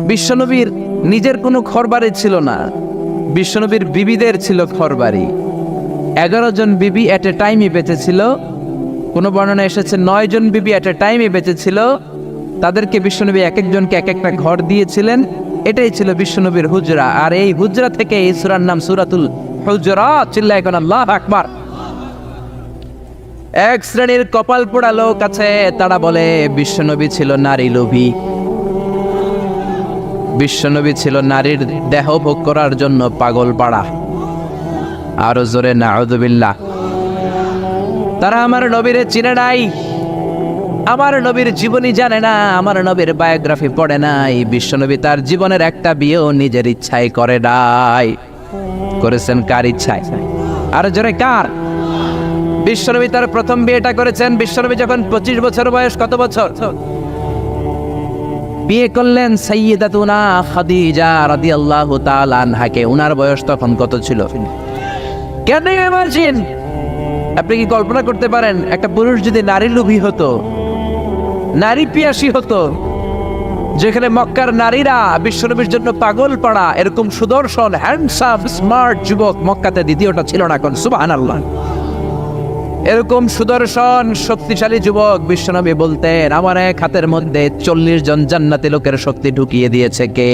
বিশ্বনবীর নিজের কোনো ঘরবাড়ি ছিল না, বিশ্বনবীর বিবিদের ছিল ঘরবাড়ি। 11 জন বিবি এট এ টাইমই বেঁচে ছিল। কোনো বর্ণনা এসেছে 9 জন বিবি এট এ টাইমই বেঁচে ছিল। তাদেরকে বিশ্বনবী এক একজনকে এক একটা ঘর দিয়েছিলেন। এটাই ছিল বিশ্বনবীর হুজরা। আর এই হুজরা থেকে এই সূরার নাম সূরাতুল হুজরাত। চিল্লায় এখন আল্লাহু আকবার। এক শ্রেণীর কপাল পোড়া লোক আছে, তারা বলে বিশ্বনবী ছিল নারী লোভী, বিশ্বনবী ছিল নারীর দেহ ভোগ করার জন্য পাগল পাড়া। আরো জোরে নাউযুবিল্লাহ। তারা আমার নবীরে চিনে নাই, আমার নবীর জীবনী জানে না, আমার নবীর বায়োগ্রাফি পড়ে নাই। বিশ্বনবী তার জীবনের একটা বিয়েও নিজের ইচ্ছায় করে নাই। করেছেন কার ইচ্ছায়? আর জোরে কার? বিশ্বনবী তার প্রথম বিয়েটা করেছেন বিশ্বনবী যখন 25 বছর বয়স। কত বছর? বিয়ে করলেন সাইয়্যিদাতুনা খাদিজা রাদিয়াল্লাহু তাআলা আনহাকে। উনার বয়স তখন কত ছিল? কেন ইমাজিন, আপনি কি কল্পনা করতে পারেন একটা পুরুষ যদি নারী লোভী হতো, নারী পিয়াসী হতো, যেখানে মক্কার নারীরা বিশ্বনবীর জন্য পাগল পাড়া, এরকম সুদর্শন হ্যান্ডসাম স্মার্ট যুবক মক্কাতে দ্বিতীয়টা ছিল না। কোন সুবহানাল্লাহ। এরকম সুদর্শন শক্তিশালী যুবক বিশ্বনবী বলতেন, আমার এক হাতের মধ্যে 40 জন জান্নাতি লোকের শক্তি ঢুকিয়ে দিয়েছে কে?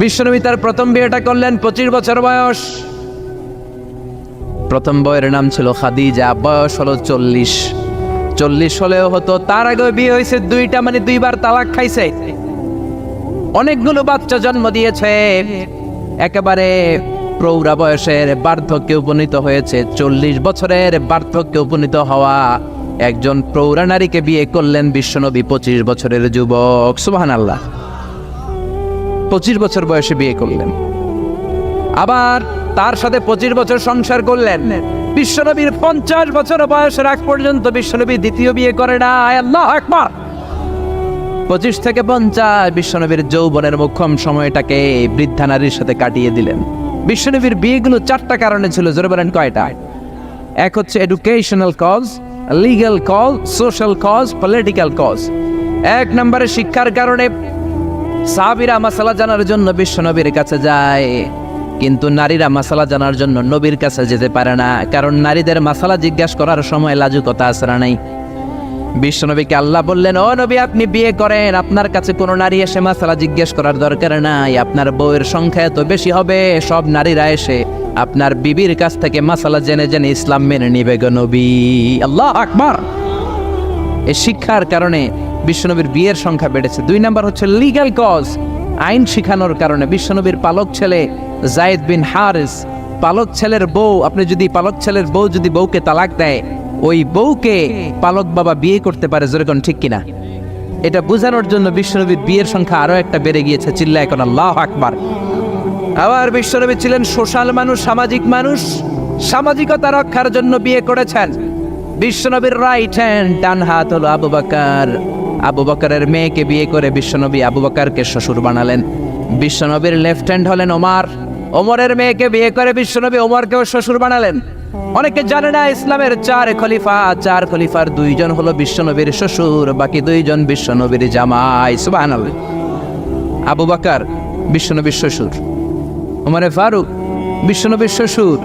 বিশ্বনবী তার প্রথম বিয়েটা করলেন 25 বছর বয়স। প্রথম বউয়ের নাম ছিল খাদিজা, বয়স হলো 40 হলেও হতো। তার আগে বিয়ে হয়েছে 2টা, মানে 2বার তালাক খাইছে, অনেকগুলো বাচ্চা জন্ম দিয়েছে, একেবারে প্রৌঢ়া বয়সের বার্ধক্যে উপনীত হয়েছে। 40 বছরের বার্ধক্যে উপনীত হওয়া একজন প্রৌঢ়া নারীকে বিয়ে করলেন বিশ্বনবী, 25 বছরের যুবক। সুবহানাল্লাহ। 25 বছর বয়সে বিয়ে করলেন, আবার তার সাথে 25 বছর সংসার করলেন। বিশ্বনবীর 50 বছর বয়সের আগ পর্যন্ত বিশ্বনবী দ্বিতীয় বিয়ে করে না। আল্লাহু আকবার। 25 থেকে 50 বিশ্বনবীর যৌবনের মোক্ষম সময়টাকে বৃদ্ধা নারীর সাথে কাটিয়ে দিলেন। বিশ্বনবীর বিয়েগুলো 4টা কারণে ছিল। জোরে বলেন কয়টা? এক হচ্ছে educational cause, legal cause, social cause, political cause. 1 নম্বরে শিক্ষার কারণে সাহাবীরা মাসালা জানার জন্য বিশ্বনবীর কাছে যায়, কিন্তু নারীরা মাসালা জানার জন্য নবীর কাছে যেতে পারে না, কারণ নারীদের মাসালা জিজ্ঞাসা করার সময় লাজুকতা আসরা নাই। বিশ্বনবীকে আল্লাহ বললেন, ও নবী আপনি বিয়ে করেন, আপনার কাছে কোনো নারী এসে মাসালা জিজ্ঞেস করার দরকার নাই, আপনার বউয়ের সংখ্যা এত বেশি হবে, সব নারীরা এসে আপনার বিবির কাছ থেকে মাসালা জেনে জেনে ইসলাম মেনে নিবে গো নবী। আল্লাহু আকবার। এই শিক্ষার কারণে বিশ্বনবীর বিয়ের সংখ্যা বেড়েছে। 2 নাম্বার হচ্ছে লিগ্যাল কজ, আইন শিখানোর কারণে। বিশ্বনবীর পালক ছেলে যায়েদ বিন হারিস, পালক ছেলের বউ, আপনি যদি পালক ছেলের বউ যদি বউকে তালাক দেয়, ওই বউকে পালক বাবা বিয়ে করতে পারে। যেরকম ঠিক কিনা? এটা বোঝানোর জন্য বিশ্বনবীর বিয়ের সংখ্যা আরো একটা বেড়ে গিয়েছে। চিল্লা এখন আল্লাহু আকবার। আবার বিশ্বনবী ছিলেন সোশ্যাল মানুষ, সামাজিক মানুষ, সামাজিকতা রক্ষার জন্য বিয়ে করেছেন। বিশ্বনবীর রাইট হ্যান্ড, ডান হাত হলো আবু বকর। আবু বকরের মেয়েকে বিয়ে করে বিশ্বনবী আবু বকরকে শ্বশুর বানালেন। বিশ্বনবীর লেফট হ্যান্ড হলেন ওমর। ওমরের মেয়েকে বিয়ে করে বিশ্বনবী ওমরকেও শ্বশুর বানালেন। অনেকে জানে না ইসলামের 4 খলিফা, 4 খলিফার 2 জন হলো বিশ্বনবীর শ্বশুর, বাকি 2 জন বিশ্বনবীর জামাই। সুবহানাল্লাহ। আবু বকর বিশ্বনবীর শ্বশুর, ওমরে ফারুক বিশ্বনবীর শ্বশুর,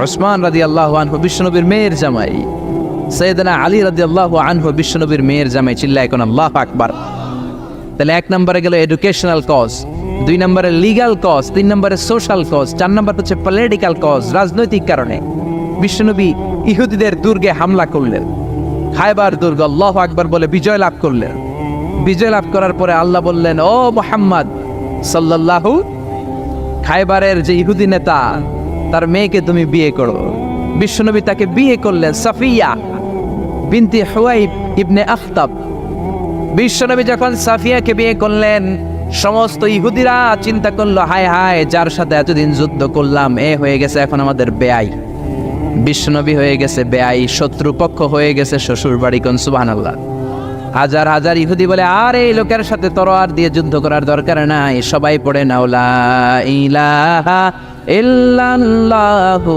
উসমান রাদিয়াল্লাহু আনহু বিশ্বনবীর মেয়ের জামাই, সাইয়েদনা আলী রাদিয়াল্লাহু আনহু বিশ্বনবীর মেয়ের জামাই। চিল্লায় এখন আল্লাহু আকবার। তাহলে 1 নম্বরে গেল এডুকেশনাল কজ, 2 নম্বরে লিগ্যাল কজ, 3 নম্বরে সোশ্যাল কজ, 4 নম্বর হচ্ছে পলিটিক্যাল কজ, রাজনৈতিক কারণে। বিশ্বনবী ইহুদিদের দুর্গে হামলা করলেন, খায়বার দুর্গ, আল্লাহু আকবার বলে বিজয় লাভ করলেন। বিজয় লাভ করার পরে আল্লাহ বললেন, ও মুহাম্মদ সাল্লাল্লাহু, খায়বারের যে ইহুদি নেতা তার মেয়েকে তুমি বিয়ে করো। বিশ্বনবী তাকে বিয়ে করলেন, সাফিয়া বিনতে হুয়াইব ইবনে আখতাব। বিশ্বনবী যখন সাফিয়াকে বিয়ে করলেন, সমস্ত ইহুদিরা চিন্তা করলো, হায় হায়, যার সাথে এতদিন যুদ্ধ করলাম এ হয়ে গেছে এখন আমাদের বেয়াই। বিশ্বনবী হয়ে গেছে বেয়াই, শত্রুপক্ষ হয়ে গেছে শ্বশুর বাড়ি। কোন সুবহানাল্লাহ। হাজার হাজার ইহুদি বলে, আর এই লোকের সাথে তরোয়ার দিয়ে যুদ্ধ করার দরকার নাই, সবাই পড়ে নাও লা ইলাহা ইল্লাল্লাহু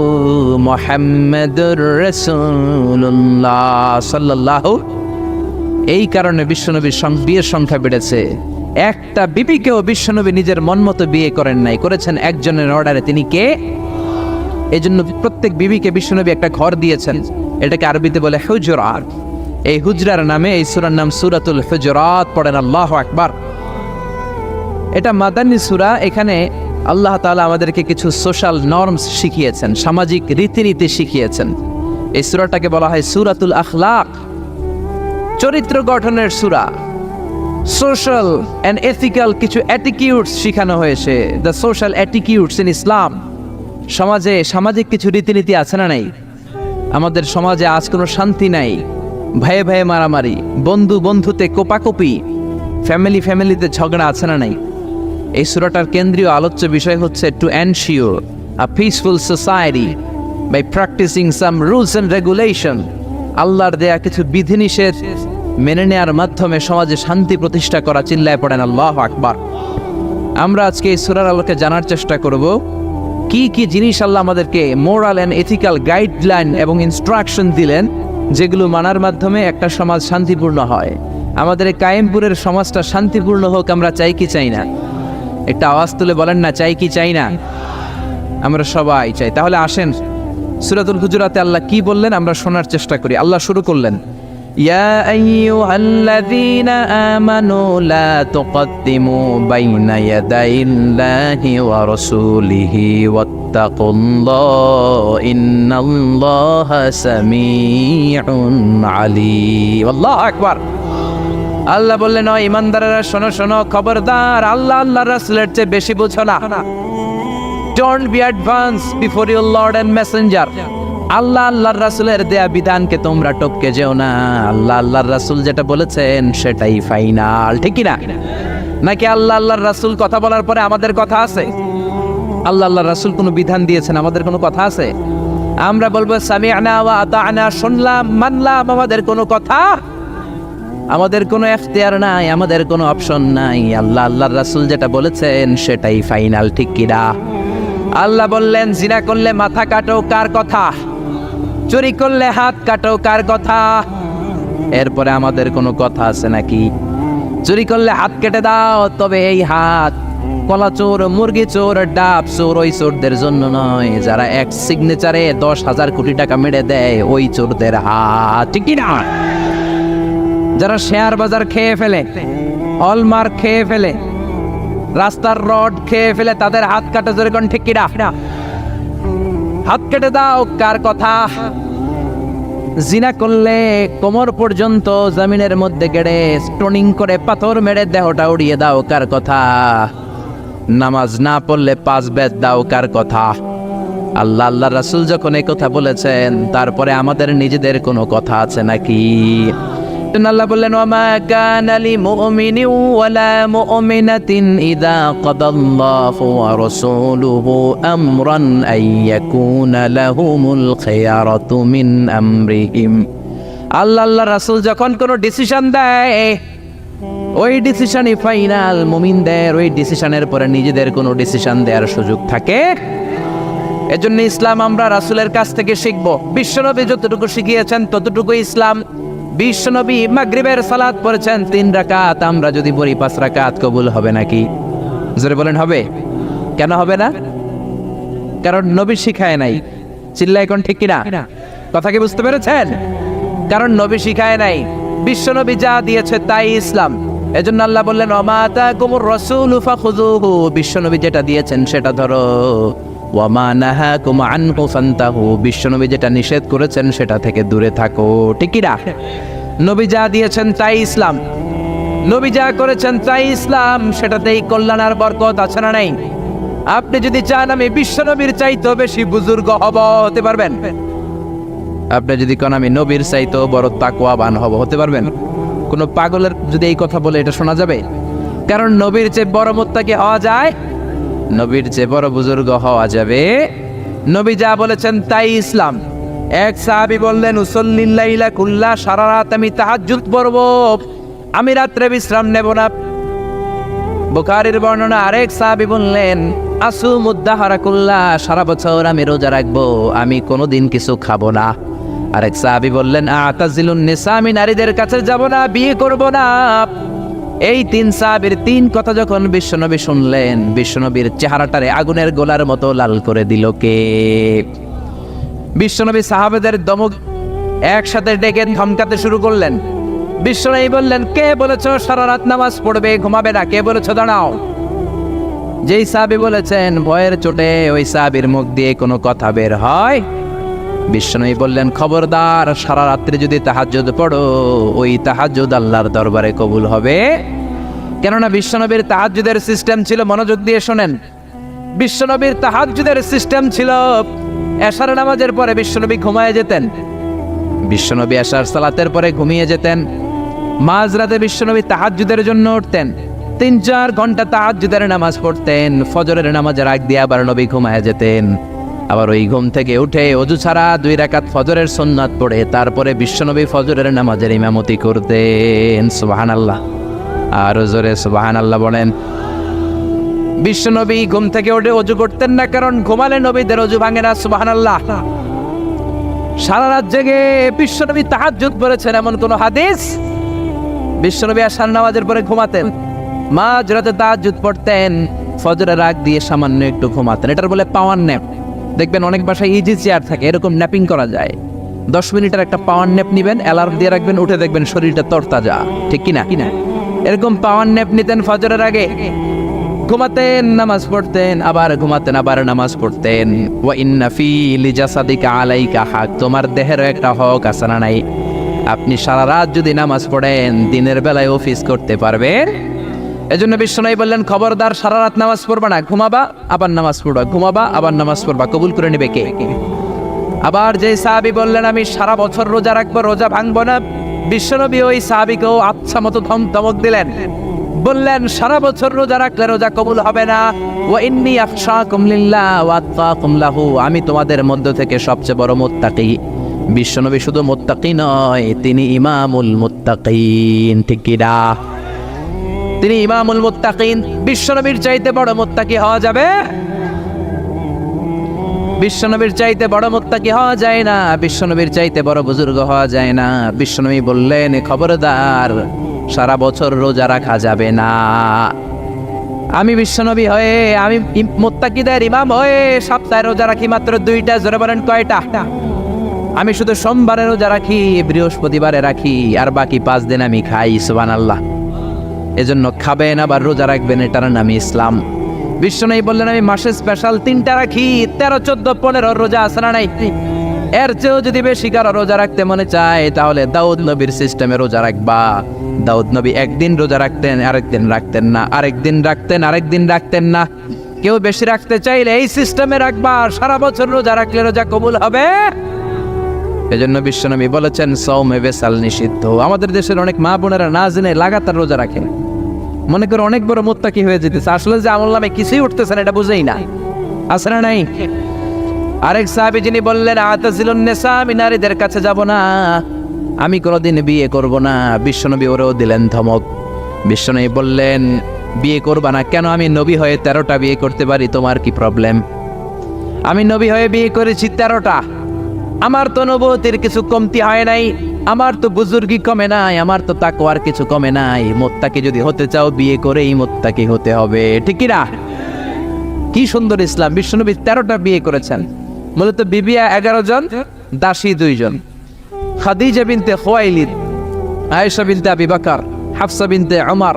মুহাম্মাদুর রাসূলুল্লাহ সাল্লাল্লাহু। এই কারণে বিশ্বনবীর বিয়ের সংখ্যা বেড়েছে। একটা বিবিকেও বিশ্বনবী নিজের মন মতো বিয়ে করেন নাই, করেছেন একজনের অর্ডারে। তিনি কে? এই জন্য প্রত্যেক বিবিকে বিশ্বনবী একটা ঘর দিয়েছেন, এটাকে আরবিতে বলে হুজরাত। এই হুজরার নামে এই সূরার নাম সূরাতুল হুজরাত। পড়েন আল্লাহু আকবার। এটা মাদানী সূরা। এখানে আল্লাহ তাআলা আমাদেরকে কিছু সোশ্যাল নর্মস শিখিয়েছেন, সামাজিক রীতিনীতি শিখিয়েছেন। এই সূরাটাকে বলা হয় সূরাতুল আখলাক, চরিত্র গঠনের সূরা। সোশ্যাল এন্ড এথিক্যাল কিছু অ্যাটিটিউডস শিখানো হয়েছে, দ্য সোশ্যাল অ্যাটিটিউডস ইন ইসলাম। সমাজে সামাজিক কিছু রীতিনীতি আছে না নাই? আমাদের সমাজে আজ কোনো শান্তি নাই, ভয়ে ভয়ে মারামারি, বন্ধু বন্ধুতে কোপাকুপি, ফ্যামিলিতে ঝগড়া আছে না নাই? এই সূরাটার কেন্দ্রীয় আলোচ্য বিষয় হচ্ছে to ensure a peaceful society by practising some rules and regulation. আল্লাহর দেয়া কিছু বিধিনিষেধ মেনে নেওয়ার মাধ্যমে সমাজে শান্তি প্রতিষ্ঠা করা। চিল্লায় পড়েন আল্লাহু আকবার। আমরা আজকে এই সূরার আলোকে জানার চেষ্টা করব কি কি জিনিস আল্লাহ আমাদেরকে মোরাল এন্ড এথিক্যাল গাইডলাইন এবং ইনস্ট্রাকশন দিলেন, যেগুলো মানার মাধ্যমে একটা সমাজ শান্তিপূর্ণ হয়। আমাদের এই কায়েমপুরের সমাজটা শান্তিপূর্ণ হোক, আমরা চাই কি চাই না? একটা আওয়াজ তুলে বলেন না, চাই কি চাই না? আমরা সবাই চাই। তাহলে আসেন সূরাতুল হুজুরাতে আল্লাহ কি বললেন আমরা শোনার চেষ্টা করি। আল্লাহ শুরু করলেন, ইয়া আইয়ুহাল্লাযীনা আমানু লা তুকদ্দিমু বাইনা ইয়াদাইল্লাহি ওয়া রাসূলিহি ওয়াত্তাকুল্লাহ ইন্নাল্লাহা সামিউন আলীম। আল্লাহু আকবার। আল্লাহ বললেন, ও ইমানদারেরা শোনো শোনো, খবরদার আল্লাহ আল্লাহর রাসূলের চেয়ে বেশি বুঝো না। Don't be advance before your lord and messenger. Allah আল্লাহর রাসূলের দেয়া বিধানকে তোমরা টপকে যেও না। আল্লাহ আল্লাহর রাসূল যেটা বলেছেন সেটাই ফাইনাল, ঠিক কি না? নাকি আল্লাহ আল্লাহর রাসূল কথা বলার পরে আমাদের কথা আছে? আল্লাহ আল্লাহর রাসূল কোনো বিধান দিয়েছেন, আমাদের কোনো কথা আছে? আমরা বলবো সামি'না ওয়া আতা'না, শুনলাম মানলাম, আমাদের কোনো কথা, আমাদের কোনো এখতিয়ার নাই, আমাদের কোনো অপশন নাই। আল্লাহ আল্লাহর রাসূল যেটা বলেছেন সেটাই ফাইনাল, ঠিক কি না? আল্লাহ বললেন, জিনা করলে মাথা কাটো, কার কথা? চুরি করলে হাত কাটো, কার কথা? এরপরে আমাদের কোনো কথা আছে নাকি? চুরি করলে হাত কেটে দাও, তবে এই হাত কলা চোর, মুরগি চোর, ডাব চোর ওই চোরদের জন্য নয়, যারা এক সিগনেচারে 10,000 কোটি টাকা মেরে দেয় ওই চোরদের হাত, ঠিক কি না? যারা শেয়ার বাজার খেয়ে ফেলে, হলমার্ক খেয়ে ফেলে, রাস্তার রড খেয়ে ফেলে, তাদের হাত কাটা, জোরে কোন ঠিক কি না? হাত কেটে দাও, কার কথা? জিনা করলে কোমর পর্যন্ত জমিনের মধ্যে গেড়ে স্টোনিং করে পাথর মেরে দেহটা উড়িয়ে দাও, কার কথা? নামাজ না পড়লে 5 বেত দাও, কার কথা? আল্লাহ আল্লাহ রাসূল যখন এই কথা বলেছেন, তারপরে আমাদের নিজেদের কোনো কথা আছে নাকি? আল্লাহ বললেন, ওয়ামা কানা লিমুমিনিন ওয়ালা মুমিনাতিন ইযা কাদাল্লাহু ওয়া রাসূলুহু আমরান আইয়াকুনা লাহুমুল খিয়ারাতু মিন আমরিহিম। আল্লাহ আল্লাহ রাসূল যখন কোনো ডিসিশন দেয়, ওই ডিসিশনই ফাইনাল। মুমিনদের ওই ডিসিশনের পরে নিজেদের কোনো ডিসিশন দেওয়ার সুযোগ থাকে? এজন্য ইসলাম আমরা রাসূলের কাছ থেকে শিখবো। বিশ্বনবী যতটুকু শিখিয়েছেন ততটুকু ইসলাম। বিশ্বনবী মাগরিবের সালাত পড়েছেন 3 রাকাত, আমরা যদি পড়ি 5 রাকাত, কবুল হবে নাকি? জোরে বলেন, হবে? কেন হবে না? কারণ নবী শিখায় নাই। চিল্লা এখন ঠিক কিনা? কথা কি বুঝতে পেরেছেন? কারণ নবী শিখায় নাই, বিশ্বনবী যা দিয়েছে তাই ইসলাম। এজন্য আল্লাহ বললেন, ওমা আতাকুমুর রাসূলু ফাখুযুহু, বিশ্বনবী যেটা দিয়েছেন সেটা ধরো। ওয়ামা নাহাকুম আনহু ফান্তাহু, বিশ্বনবী যেটা নিষেধ করেছেন সেটা থেকে দূরে থাকো, ঠিক কি না? নবী যা দিয়েছেন তাই ইসলাম, নবী যা করেছেন তাই ইসলাম, সেটাতেই কল্যাণ আর বরকত আছে না নাই? আপনি যদি চান আমি বিশ্বনবীর চাইতেও বেশি বুজুর্গ হব, হতে পারবেন? আপনি যদি কোন আমি নবীর চাইতেও বড় তাকওয়াবান হব, হতে পারবেন? কোন পাগলের যদি এই কথা বলে এটা শোনা যাবে? কারণ নবীর চেয়ে বড় মুত্তাকি হওয়া যায়, নবীর চেয়ে বড় বুজুর্গ হওয়া যাবে। নবী যা বলেছেন তাই ইসলাম। এক সাহাবী বললেন, উসাল্লিল লাইলা কুল্লা, সারা রাত আমি তাহাজ্জুদ পড়ব, আমি রাত্রে বিশ্রাম নেব না। বুখারীর বর্ণনা। আরেক সাহাবী বললেন, আসুমুদ দাহরা কুল্লা, সারা বছর আমি রোজা রাখবো, আমি কোনোদিন কিছু খাবো না। আরেক সাহাবী বললেন, আতাজিলুন নিসা, আমি নারীদের কাছে যাব না, বিয়ে করব না। এই 3 সাহাবীর 3 কথা যখন বিশ্বনবী শুনলেন, বিশ্বনবীর চেহারাটারে আগুনের গোলার মতো লাল করে দিল কে? বিশ্বনবী সাহাবাদের দমক একসাথে ডেকে ধমকাতে শুরু করলেন। বিশ্বনবী বললেন, কে বলেছো সারা রাত নামাজ পড়বে, ঘুমাবে না? কে বলেছো দাঁড়াও? যেই সাহাবী বলেছেন, ভয়ের চোটে ওই সাহাবীর মুখ দিয়ে কোনো কথা বের হয়। বিশ্বনবী বললেন, খবরদার, সারা রাত্রি যদি তাহাজ্জুদ পড়ো, ওই তাহাজ্জুদ আল্লাহর দরবারে কবুল হবে। কেননা বিশ্বনবীর তাহাজ্জুদের সিস্টেম ছিল, মনোযোগ দিয়ে শোনেন, বিশ্বনবীর তাহাজ্জুদের সিস্টেম ছিল এশার নামাজের পরে বিশ্বনবী ঘুমায় যেতেন। বিশ্বনবী এশার সালাতের পরে ঘুমিয়ে যেতেন। মাঝরাতে বিশ্বনবী তাহাজ্জুদের জন্য উঠতেন, 3-4 ঘন্টা তাহাজ্জুদের নামাজ পড়তেন। ফজরের নামাজের আগ দিয়ে আবার নবী ঘুমায় যেতেন। আবার ওই ঘুম থেকে উঠে ওযু ছাড়া 2 রাকাত ফজরের সুন্নাত পড়ে তারপরে বিশ্বনবী ফজরের নামাজের ইমামতি করতেন। সুবহানাল্লাহ, আর জোরে সুবহানাল্লাহ বলেন। বিশ্বনবী ঘুম থেকে উঠে ওযু করতেন না, কারণ ঘুমালে নবীদের ওযু ভাঙে না। সুবহানাল্লাহ। সারা রাত জেগে বিশ্বনবী তাহাজ্জুদ পড়েছেন এমন কোন হাদিস? বিশ্বনবী আশার নামাজের পরে ঘুমাতেন, মাঝরাতে তাহাজ্জুদ পড়তেন, ফজরের আগ দিয়ে সামান্য একটু ঘুমাতেন। এটার বলে পাওয়ার ন্যাপ। দেখবেন অনেক বাসায় ইজি চেয়ার থাকে, এরকম ন্যাপিং করা যায়। 10 মিনিটের একটা পাওয়ার ন্যাপ নিবেন, অ্যালার্ম দিয়ে রাখবেন, উঠে দেখবেন শরীরটা তরতাজা। ঠিক কিনা? এরকম পাওয়ার ন্যাপ নিতেন ফজরের আগে, ঘুমাতেন, নামাজ পড়তেন, আবার ঘুমাতেন, আবার নামাজ পড়তেন। ওয়া ইন্না ফি লিজাসাদিকা আলাইকা হাক, তোমার দেহের একটা হক আছে না নাই? আপনি সারা রাত যদি নামাজ পড়েন, দিনের বেলায় অফিস করতে পারবেন। এজন্য বিশ্বনবী বললেন, খবরদার, সারা রাত নামাজ পড়বা না, ঘুমাবা আবার নামাজ পড়বা, ঘুমাবা আবার নামাজ পড়বা, কবুল করে নেবে কে? আবার যে সাহাবী বললেন, আমি সারা বছর রোজা রাখবো, রোজা ভাঙবো না, বিশ্বনবী ওই সাহাবীকেও আচ্ছা মতো ধমক দিলেন, বললেন, সারা বছর রোজা রাখলে রোজা কবুল হবে না। ওয়া ইন্নী আখশাকুম লিল্লাহ ওয়া আতকাকুম লাহু, আমি তোমাদের মধ্য থেকে সবচেয়ে বড় মুত্তাকি। বিশ্বনবী শুধু মুত্তাকি নয়, তিনি ইমামুল মুত্তাকিন। ঠিক কি না? তিনি ইমামুল মুত্তাকিন। বিশ্বনবীর চাইতে বড় মুত্তাকি হওয়া যাবে? বিশ্বনবীর চাইতে বড় মুত্তাকি হওয়া যায় না, বিশ্বনবীর চাইতে বড় বুজুর্গ হওয়া যায় না। বিশ্বনবী বললেন, খবরদার, সারা বছর রোজা রাখা যাবে না। আমি বিশ্বনবী হয়ে, আমি মুত্তাকিদের ইমাম হয়ে সপ্তাহে রোজা রাখি মাত্র 2টা। জোরে বলেন, কয়টা? আমি শুধু সোমবারে রোজা রাখি, বৃহস্পতিবারে রাখি, আর বাকি 5 দিন আমি খাই। সুবহানাল্লাহ। এজন্য খাবেন আবার রোজা রাখবেন, এটার নামই ইসলাম। বিশ্বনবী বললেন, আমি মাসে স্পেশাল 3টা রাখি, 13, 14, 15 রোজা আছে না নাই? এর চেয়েও যদি বেশি কারো রোজা রাখতে মনে চায়, তাহলে দাউদ নবীর সিস্টেমে রোজা রাখবা। দাউদ নবী একদিন রোজা রাখতেন, আরেকদিন রাখতেন না, আরেকদিন রাখতেন, আরেকদিন রাখতেন না। কেউ বেশি রাখতে চাইলে এই সিস্টেমে রাখবা, সারা বছর রোজা রাখলে রোজা কবুল হবে। এজন্য বিশ্বনবী বলেছেন, সওমে বেসাল নিষিদ্ধ। আমাদের দেশের অনেক মা বোনেরা না জেনে লাগাতার রোজা রাখেন, মনে করে অনেক বড় মুত্তাকি হয়ে যেতেছে, আসলে যে আমল নামে কিছুই উঠতেছে না, এটা বুঝেই না। আছে না নাই? আরেক সাহাবী যিনি বললেন, আতাজিলুন নিসা, আমি নারীদের কাছে যাব না, আমি কোনোদিন বিয়ে করব না। বিশ্বনবী ওরেও দিলেন ধমক। বিশ্বনবী বললেন, বিয়ে করবা না কেন? আমি নবী হয়ে 13টা বিয়ে করতে পারি, তোমার কি প্রবলেম? আমি নবী হয়ে বিয়ে করেছি 13টা, আমার তো নবুয়তের কিছু কমতি হয় নাই, আমার তো বুজুর্গি কমে নাই, আমার তো তাকওয়ার কিছু কমে নাই। মুত্তাকি যদি হতে চাও, বিয়ে করেই মুত্তাকি হতে হবে। ঠিক কি না? কি সুন্দর ইসলাম! বিশ্বনবী 13টা বিয়ে করেছেন। মূলত বিবিয়া 11 জন, দাসী 2 জন। খাদিজা বিনতে খুয়াইলিদ, আয়েশা বিনতে আবি বকর, হাফসা বিনতে উমর,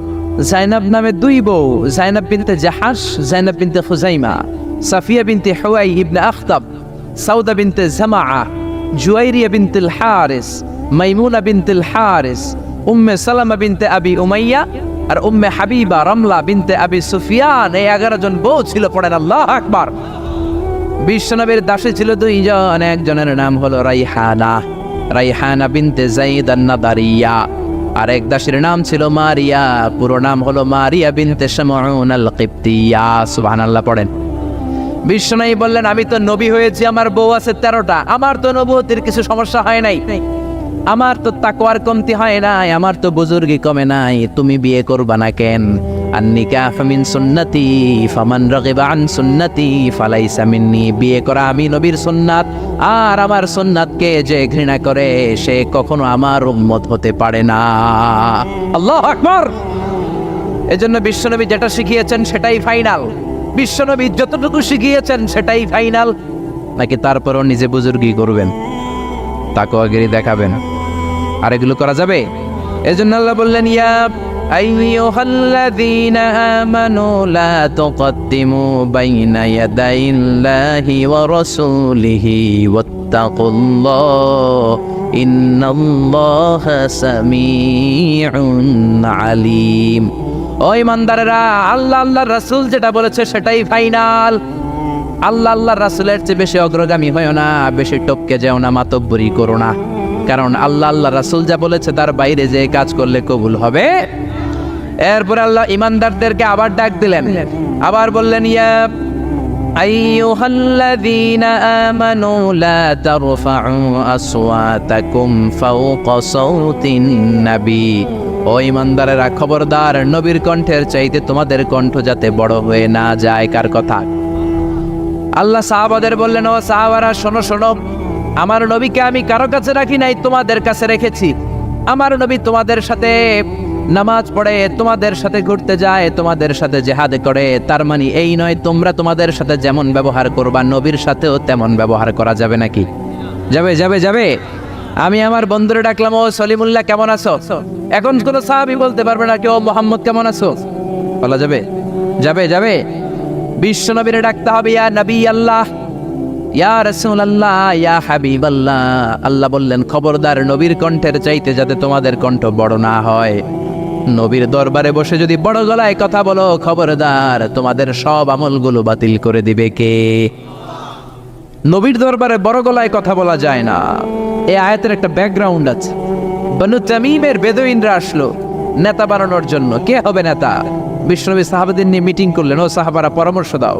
জাইনাব নামে 2 বউ, জাইনাব বিনতে জাহাশ, জাইনাব বিনতে খুজাইমা, সাফিয়া বিনতে হুয়াই ইবনে আখতাব, সাউদা বিনতে জামাআ, জুয়াইরিয়া বিনতুল হারিস, মাইমুনা বিনতুল হারিস, উম্মে সালামা বিনতে আবি উমাইয়া, আর উম্মে হাবিবা রামলা বিনতে আবি সুফিয়ান। এই 11 জন বউ ছিল। পড়েন আল্লাহু আকবার। বিশ্বনবীর দাসী ছিল 2 জন, একজনের নাম হলো রাইহানা, রাইহানা বিনতে যায়েদ আন-নাদারিয়া, আর এক দাসীর নাম ছিল মারিয়া, পুরো নাম হলো মারিয়া বিনতে শামউন আল-কিবতিয়া। সুবহানাল্লাহ পড়েন। বিশ্বনবী বললেন, আমি তো নবী হয়েছি, আমার বউ আছে 13টা, আমার তো নবুয়তের কিছু সমস্যা হয় নাই, আমার তো তাকওয়ার কমতি হয় নাই, আমার তো বুজুর্গি কমে নাই, তুমি বিয়ে করবা না কেন? আন-নিকাহ মিন সুন্নতি ফামান রাগিবা আন সুন্নতি ফালাইসা মিন্নি। বিয়ে করা আমি নবীর সুন্নাত, আর আমার সুন্নাতকে যে ঘৃণা করে সে কখনো আমার উম্মত হতে পারে না। আল্লাহু আকবার। এজন্য বিশ্বনবী যেটা শিখিয়েছেন সেটাই ফাইনাল। বিশ্বনবী যতটুকু শিখিয়েছেন সেটাই ফাইনাল, নাকি তারপরও নিজে বুজুর্গি করবেন, তাকওয়াগিরি দেখাবেন? আর এগুলো করা যাবে? এজন্য আল্লাহ বললেন, ইয়া আইয়ুহাল্লাযীনা আমানু লা তুকদ্দিমু বাইনা ইয়াদাইল্লাহি ওয়া রাসূলিহি ওয়াত্তাকুল্লাহ ইন্নাল্লাহা সামিউন আলীম। ও ইমানদারেরা, আল্লাহ আল্লাহর রাসূল যেটা বলেছে সেটাই ফাইনাল। আল্লাহ আল্লাহর রাসূলের চেয়ে বেশি অগ্রগামী হয়ো না, বেশি টপকে যেও না, মাতব্বরি করো না। কারণ আল্লাহ আল্লাহ রাসূল যা বলেছে তার বাইরে যে কাজ করলে কবুল হবে। এরপরে আল্লাহ ইমানদারদেরকে আবার ডাক দিলেন, আবার বললেন, ইয়া আইয়ুহাল্লাযীনা আমানু লা তারফাউ আসওয়াতাকুম ফাওকা সাওতিন নবী। ও ইমানদারেরা, খবরদার, নবীর কণ্ঠের চাইতে তোমাদের কণ্ঠ যাতে বড় হয়ে না যায়। কার কথা? আল্লাহ সাহাবাদের বললেন, ও সাহাবারা, শোনো শোনো, আমার নবীকে আমি কারো কাছে রাখি নাই, তোমাদের কাছে রেখেছি। আমার নবী তোমাদের সাথে নামাজ পড়ে, তোমাদের সাথে ঘুরতে যায়, তোমাদের সাথে জিহাদ করে। তার মানে এই নয় তোমরা তোমাদের সাথে যেমন ব্যবহার করবা নবীর সাথেও তেমন ব্যবহার করা যাবে নাকি? যাবে যাবে যাবে। আমি আমার বন্ধুরে ডাকলাম, ও সলিমুল্লাহ কেমন আছো? এখন কোন সাহাবী বলতে পারবে না কেউ মোহাম্মদ কেমন আছো, বলা যাবে? যাবে যাবে। বিশ্ব নবীরে ডাকতে হবে, ইয়া নবী আল্লাহ, ইয়া রাসূলুল্লাহ, ইয়া হাবিবাল্লাহ। আল্লাহ বললেন, খবরদার, নবীর কণ্ঠের চাইতে যাতে তোমাদের কণ্ঠ বড় না হয়। নবীর দরবারে বসে যদি বড় গলায় কথা বলো, খবরদার, তোমাদের সব আমলগুলো বাতিল করে দিবে কে? নবীর দরবারে বড় গলায় কথা বলা যায় না। এই আয়াতের একটা ব্যাকগ্রাউন্ড আছে। বনু তামিমের বেদুইনরা আসলো নেতা বানানোর জন্য। কে হবে নেতা? বিশ্বনবী সাহাবাদের নিয়ে মিটিং করলেন, ও সাহাবারা পরামর্শ দাও।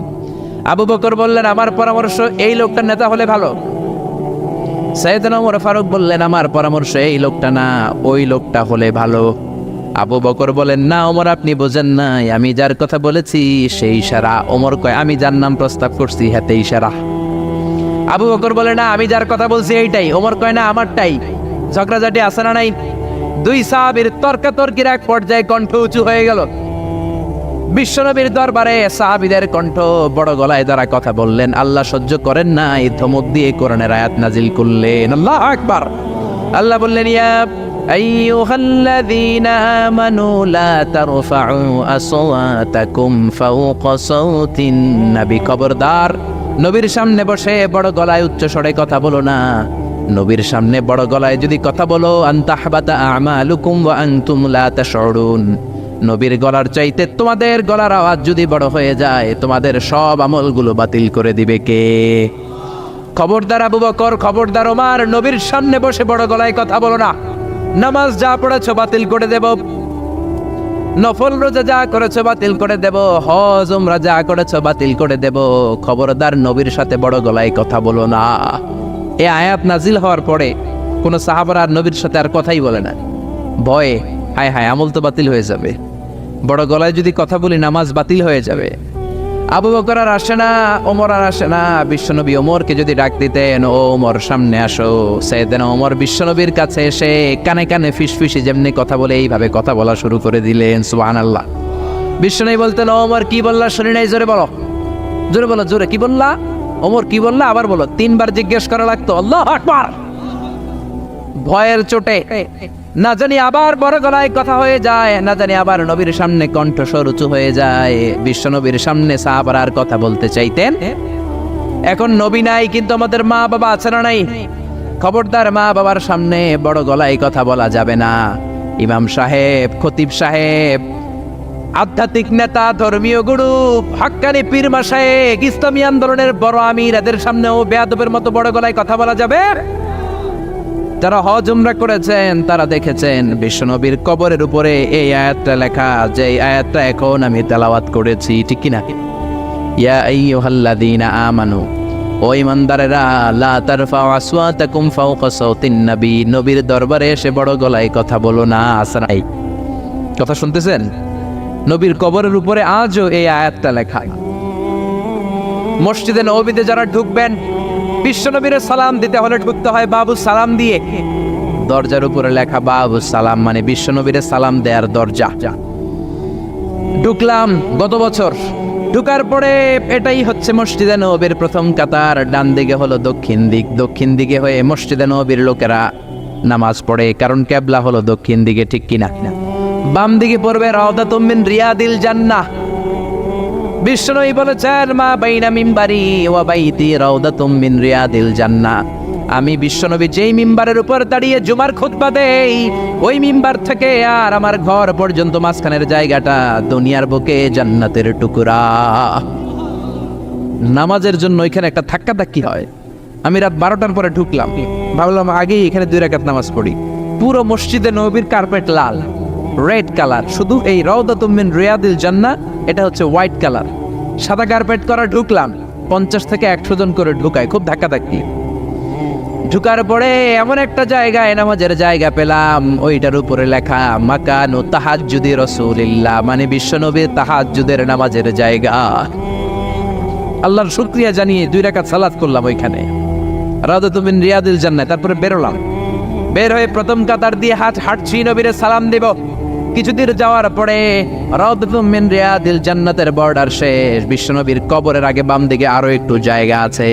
আবু বকর বললেন, আমার পরামর্শ এই লোকটা নেতা হলে ভালো। সাইয়েদনা ওমর ফারুক বললেন, আমার পরামর্শ এই লোকটা না, ওই লোকটা হলে ভালো। আবু বকর বলেন, না ওমর, আপনি বোঝেন নাই, আমি যার কথা বলেছি সেই ইশারা। ওমর কয়, আমি যার নাম প্রস্তাব করছি হাতে ইশারা। আবু বকর বলে, না আমি যার কথা বলছি এইটাই। ওমর কয়, না আমারটাই। ঝগড়াঝাটি আছে না নাই? দুই সাহাবীর তর্কাতর্কির এক পর্যায়ে কণ্ঠ উঁচু হয়ে গেল। বিশ্বনবীর দরবারে সাহাবীদের কণ্ঠ বড় গলায় দ্বারা কথা বললেন। আল্লাহ সহ্য করেন না, এই ধমক দিয়ে কোরআনের আয়াত নাজিল করলেন। আল্লাহু আকবার। আল্লাহ বললেন, ইয়া আইয়ুহাল্লাযীনা আমানু লা তারফাউ আসওয়াতাকুম ফাওকা সাওতিন নবী। খবরদার, নবীর সামনে বসে বড় গলায় উচ্চ স্বরে কথা বলো না। নবীর সামনে বড় গলায় যদি কথা বলো, আনতাহবাতা আমালুকুম ওয়া আনতুম লা তাশউরুন। নবীর গলার চাইতে তোমাদের গলার আওয়াজ যদি বড় হয়ে যায়, তোমাদের সব আমলগুলো বাতিল করে দিবে কে? খবরদার আবু বকর, খবরদার ওমর, নবীর সামনে বসে বড় গলায় কথা বলো না। নামাজ যা পড়েছো বাতিল করে দেব, নফল রোজা যা করেছো বাতিল করে দেব, হজ উমরা যা করেছো বাতিল করে দেব। খবরদার, নবীর সাথে বড় গলায় কথা বলো না। এই আয়াত নাজিল হওয়ার পরে কোন সাহাবারা আর নবীর সাথে আর কথাই বলে না। ভয়ে, হায় হায়, আমল তো বাতিল হয়ে যাবে, বড় গলায় যদি কথা বলি নামাজ বাতিল হয়ে যাবে। আবু বকর আর আসে না, ওমর আর আসে না। বিশ্বনবী ওমরকে যদি ডাক দিতেন, ও ওমর সামনে আসো, সাইয়েদনা ওমর বিশ্বনবীর কাছে এসে কানে কানে ফিসফিসি যেমনি কথা বলে এইভাবে কথা বলা শুরু করে দিলেন। সুবহানাল্লাহ। বিশ্বনবী বলতেন, ও ওমর কি বললা শুনি নাই, জোরে বলো, জোরে বলো, জোরে। কি বললা ওমর, কি বললা, আবার বলো। 3 বার জিজ্ঞেস করা লাগতো। আল্লাহু আকবার। ভয়ের চোটে না জানি আবার বড় গলায় কথা হয়ে যায়, না জানি আবার নবীর সামনে কণ্ঠস্বর উঁচু হয়ে যায়। বিশ্বনবীর সামনে সাহাবারা আর কথা বলতে চাইতেন। এখন নবী নাই, কিন্তু আমাদের মা বাবা আছে না নাই? খবরদার, মা বাবার সামনে বড় গলায় কথা বলা যাবে না। ইমাম সাহেব, খতিব সাহেব, আধ্যাত্মিক নেতা, ধর্মীয় গুরু, হাক্কানি পীর মাশায়েখ, ইসলামী আন্দোলনের বড় আমির, এদের সামনেও বেয়াদবের মতো বড় গলায় কথা বলা যাবে? যারা হজ উমরা করেছেন তারা দেখেছেন বিশ্বনবীর কবরের উপরে এই আয়াতটা লেখা, যে আয়াতটা এখন আমি তেলাওয়াত করেছি, ঠিক কিনা? ইয়া আইয়ুহাল্লাযীনা আমানু, ও ঈমানদারেরা, লা তারফাউ আসওয়াতাকুম ফাওকা সাওতিন নবী। নবীর দরবারে এসে বড় গলায় কথা বলো না। আসরাই কথা শুনতেছেন? নবীর কবরের উপরে আজও এই আয়াতটা লেখা। মসজিদে নববীতে যারা ঢুকবেন, বিশ্বনবীর সালাম দিতে হলে ঢুকতে হয় বাবু সালাম দিয়ে। দরজার উপরে লেখা বাবু সালাম, মানে বিশ্বনবীর সালাম দেয়ার দরজা। ঢুকলাম গত বছর। ঢুকার পরে এটাই হচ্ছে মসজিদে নববীর প্রথম কাতার। ডান দিকে হলো দক্ষিণ দিক, দক্ষিণ দিকে হয়ে মসজিদে নববীর লোকেরা নামাজ পড়ে, কারণ কেবলা হলো দক্ষিণ দিকে, ঠিক কিনা? বাম দিকে পড়বে রাউদাতুম মিন রিয়াদিল জান্নাহ। বিষ্ণুই বলেছেন মা বাইনা মিম্বারি ওয়া বাইতি রাউদাতুম মিন রিয়াদিল জান্নাহ। আমি বিশ্বনবী যেই মিম্বারের উপর দাঁড়িয়ে জুমার খুতবা দেই, ওই মিম্বার থেকে আর আমার ঘর পর্যন্ত মাঝখানের জায়গাটা দুনিয়ার বুকে জান্নাতের টুকরা। নামাজের জন্য এখানে একটা ধাক্কাধাক্কি হয়। আমি রাত 12টার পরে ঢুকলাম, ভাবলাম আগেই এখানে 2 রাকাত নামাজ পড়ি। পুরো মসজিদে নববীর কার্পেট লাল, রেড কালার, শুধু এই রাউদাতুম মিন রিয়াদিল জান্নাহ এটা হচ্ছে হোয়াইট কালার, সাদা কার্পেট করা। ঢুকলাম, 50 থেকে 100 জন করে ঢুকায়, খুব ধাক্কাধাক্কি। ঢুকার পরে এমন একটা জায়গায় নামাজের জায়গা পেলাম, ওইটার উপরে লেখা মাকানু তাহাজ্জুদি রাসূলিল্লাহ, মানে বিশ্বনবীর তাহাজ্জুদের নামাজের জায়গা। আল্লাহর শুকরিয়া জানিয়ে 2 রাকাত সালাত করলাম ওইখানে রাউদাতুম মিন রিয়াদিল জান্নাহ। তারপরে বেরোলাম, বের হয়ে প্রথম কাতার দিয়ে হাঁটছি নবীরে সালাম দেব। কিছুদিন যাওয়ার পরে রাউদাতুম মিন রিয়াদিল জান্নাতের বর্ডার শেষ। বিশ্বনবীর কবরের আগে বাম দিকে আরো একটু জায়গা আছে।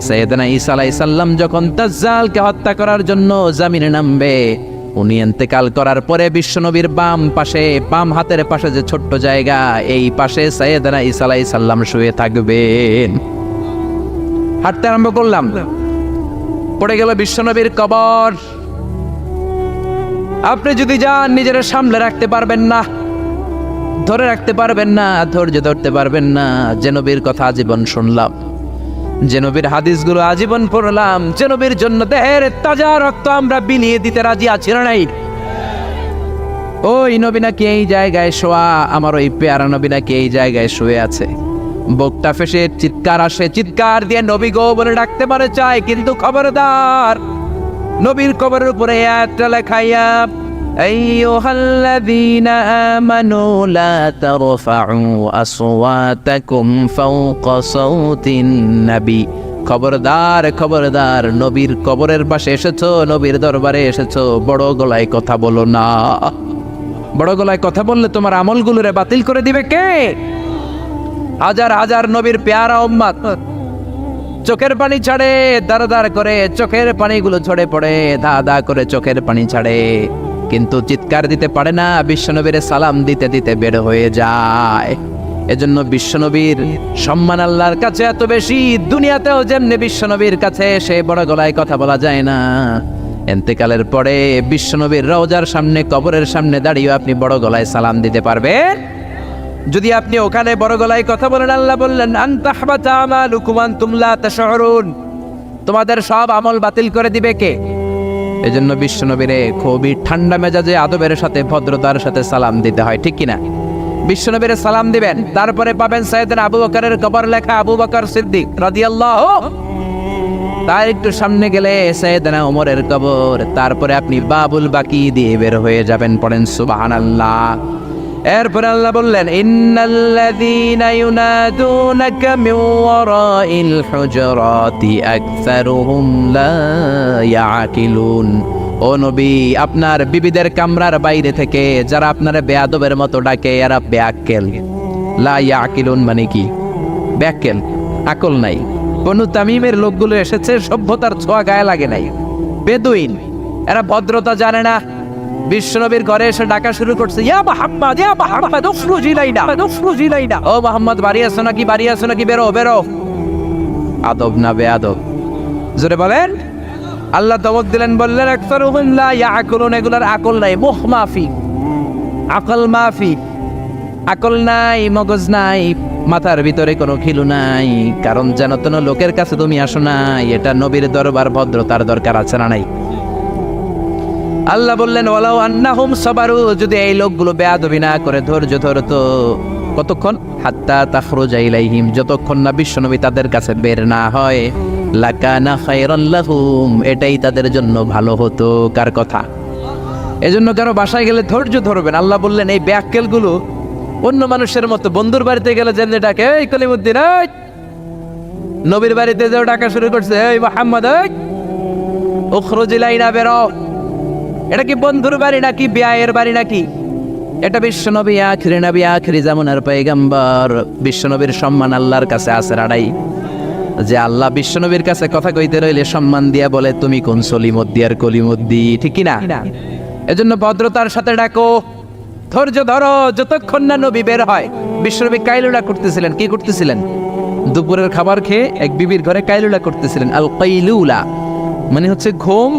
সাইয়েদনা ঈসা আলাইহিস সালাম যখন দাজ্জালকে হত্যা করার জন্য জমিনে নামবে, উনি ইন্তেকাল করার পরে বিশ্বনবীর বাম পাশে, বাম হাতের পাশে যে ছোট্ট জায়গা, এই পাশে সাইয়েদনা ঈসা আলাইহিস সালাম শুয়ে থাকবেন। হাঁটতে আরম্ভ করলাম, পড়ে গেল বিশ্বনবীর কবর। আপনি যদি যান নিজের সামলে রাখতে পারবেন না, ধরে রাখতে পারবেন না, ধৈর্য ধরতে পারবেন না। যে নবীর কথা আজীবন শুনলাম, যে নবীর হাদিসগুলো আজীবন পড়লাম, যে নবীর জন্য দেহের তাজা রক্ত আমরা বিলিয়ে দিতে রাজি আছি না নাই, ওই নবী নাকি এই জায়গায় শোয়া, আমার ওই পেয়ারা নবী নাকি এই জায়গায় শুয়ে আছে। বুকটা ফেসে চিৎকার আসে, চিৎকার দিয়ে নবী গো বলে ডাকতে পারে চায়, কিন্তু খবরদার নবীর কবরের উপরে একটা লেখাইয়া আইয়ুহাল্লাযীনা আমানু লা তারফাউ আসওয়াতাকুম ফাওকা সাওতিন নবী। খবরদার খবরদার, নবীর কবরের পাশে এসেছো, নবীর দরবারে এসেছো, বড় গলায় কথা বলো না। বড় গলায় কথা বললে তোমার আমলগুলোরে বাতিল করে দিবে কে? হাজার হাজার নবীর পেয়ারা উম্মত চোখের পানি ছাড়ে, দাঁড় করে চোখের পানিগুলো ঝরে পড়ে, দা করে চোখের পানি ছাড়ে, কিন্তু চিৎকার দিতে পারে না। বিশ্বনবীর সালাম দিতে দিতে বের হয়ে যায়। এজন্য বিশ্বনবীর সম্মান আল্লাহর কাছে এত বেশি, দুনিয়াতেও যেমনি বিশ্বনবীর কাছে সে বড় গলায় কথা বলা যায় না, ইন্তেকালের পরে বিশ্বনবীর রওজার সামনে, কবরের সামনে দাঁড়িয়ে আপনি বড় গলায় সালাম দিতে পারবেন। যদি আপনি ওখানে বড় গলায় কথা বলেন, আল্লাহ বললেন আনতাহবাতা আমালুকুম আনতুম লা তাশউরুন, তোমাদের সব আমল বাতিল করে দিবে কে? এজন্য বিশ্বনবীরে খুবই ঠান্ডা মেজাজে, আদবের সাথে, ভদ্রতার সাথে সালাম দিতে হয়, ঠিক কিনা? বিশ্বনবীরে সালাম দিবেন, তারপরে পাবেন সাইয়েদনা আবু বকরের কবর লেখা আবু বকর সিদ্দিক রাদিয়াল্লাহু, তার একটু সামনে গেলে সাইয়েদনা ওমরের কবর, তারপরে আপনি বাবুল বাকি দিয়ে বের হয়ে যাবেন। পড়েন সুবহানাল্লাহ। এরপরে আল্লাহ বললেন ইন্নাল্লাযীনা ইউনাদুনাকা মিন ওয়ারাইল হুজুরাতি আকসারুহুম লা ইয়াকিলুন। ও নবী, আপনার বিবিদের কামরার বাইরে থেকে যারা আপনার বেয়াদবের মতো ডাকে, এরা বেআক্কেল। লা ইয়াকিলুন মানে কি? বেআক্কেল, আকল নাই। বনু তামিমের লোকগুলো এসেছে, সভ্যতার ছোঁয়া গায়ে লাগে নাই, বেদুইন, এরা ভদ্রতা জানে না। বিশ্বনবীর ঘরে এসে ডাকা শুরু করছে, ইয়া মুহাম্মদ, ইয়া মুহাম্মদ, উখরুজ ইলাইনা, উখরুজ ইলাইনা। ও মুহাম্মদ, বাড়ি আছো নাকি, বাড়ি আছো নাকি, বেরো বেরো। আদব না বেয়াদব? জোরে বলেন। আল্লাহ ধমক দিলেন, বললেন আকসারুহুম লা ইয়াকুলুন, এগুলার আকল নাই, মুখ মাফি, আকল মাফি, আকল নাই, মগজ নাই, মাথার ভিতরে কোনো খিলু নাই। কারণ যেন তেন লোকের কাছে তুমি আসো নাই, এটা নবীর দরবার, ভদ্রতার দরকার আছে না নাই? আল্লাহ বললেন ওয়ালাউ আন্নাহুম সাবারু, যদি এই লোকগুলো বেয়াদবি না করে ধৈর্য ধরতো, কতক্ষণ? হাত্তা তাখরুজা ইলাইহিম, যতক্ষণ না বিশ্বনবী তাদের কাছে বের না হয়, লাকানা খায়রান লাহুম, এটাই তাদের জন্য ভালো হতো। কার কথা? এজন্য কারো বাসায় গেলে ধৈর্য ধরবেন। আল্লাহ বললেন এই বেয়াক্কেলগুলো অন্য মানুষের মতো, বন্ধুর বাড়িতে গেলে যেমনি ডাকে, এই কলিমুদ্দিন, এই নবীর বাড়িতে যেও ডাকা শুরু করছে, এই মুহাম্মদ, এই উখরুজ ইলাইনা, বেরো। এটা কি বন্ধুর বাড়ি নাকি বিয়ের বাড়ি নাকি? এটা বিশ্বনবী আখিরি নবী, আখিরি জামানার পয়গম্বর। বিশ্বনবীর সম্মান আল্লাহর কাছে আছে রাড়াই, যে আল্লাহ বিশ্বনবীর কাছে কথা কইতে রইলে সম্মান দিয়া বলে তুমি কোন সলিমদ্দি আর কলিমদ্দি, ঠিক কি না? এজন্য ভদ্রতার সাথে ডাকো, ধৈর্য ধরো যতক্ষণ না নবী বের হয়। বিশ্বনবী কাইলুলা করতেছিলেন। কি করতেছিলেন? দুপুরের খাবার খেয়ে এক বিবির ঘরে কাইলুলা করতেছিলেন। আল কাইলুলা মানে হচ্ছে ঘুম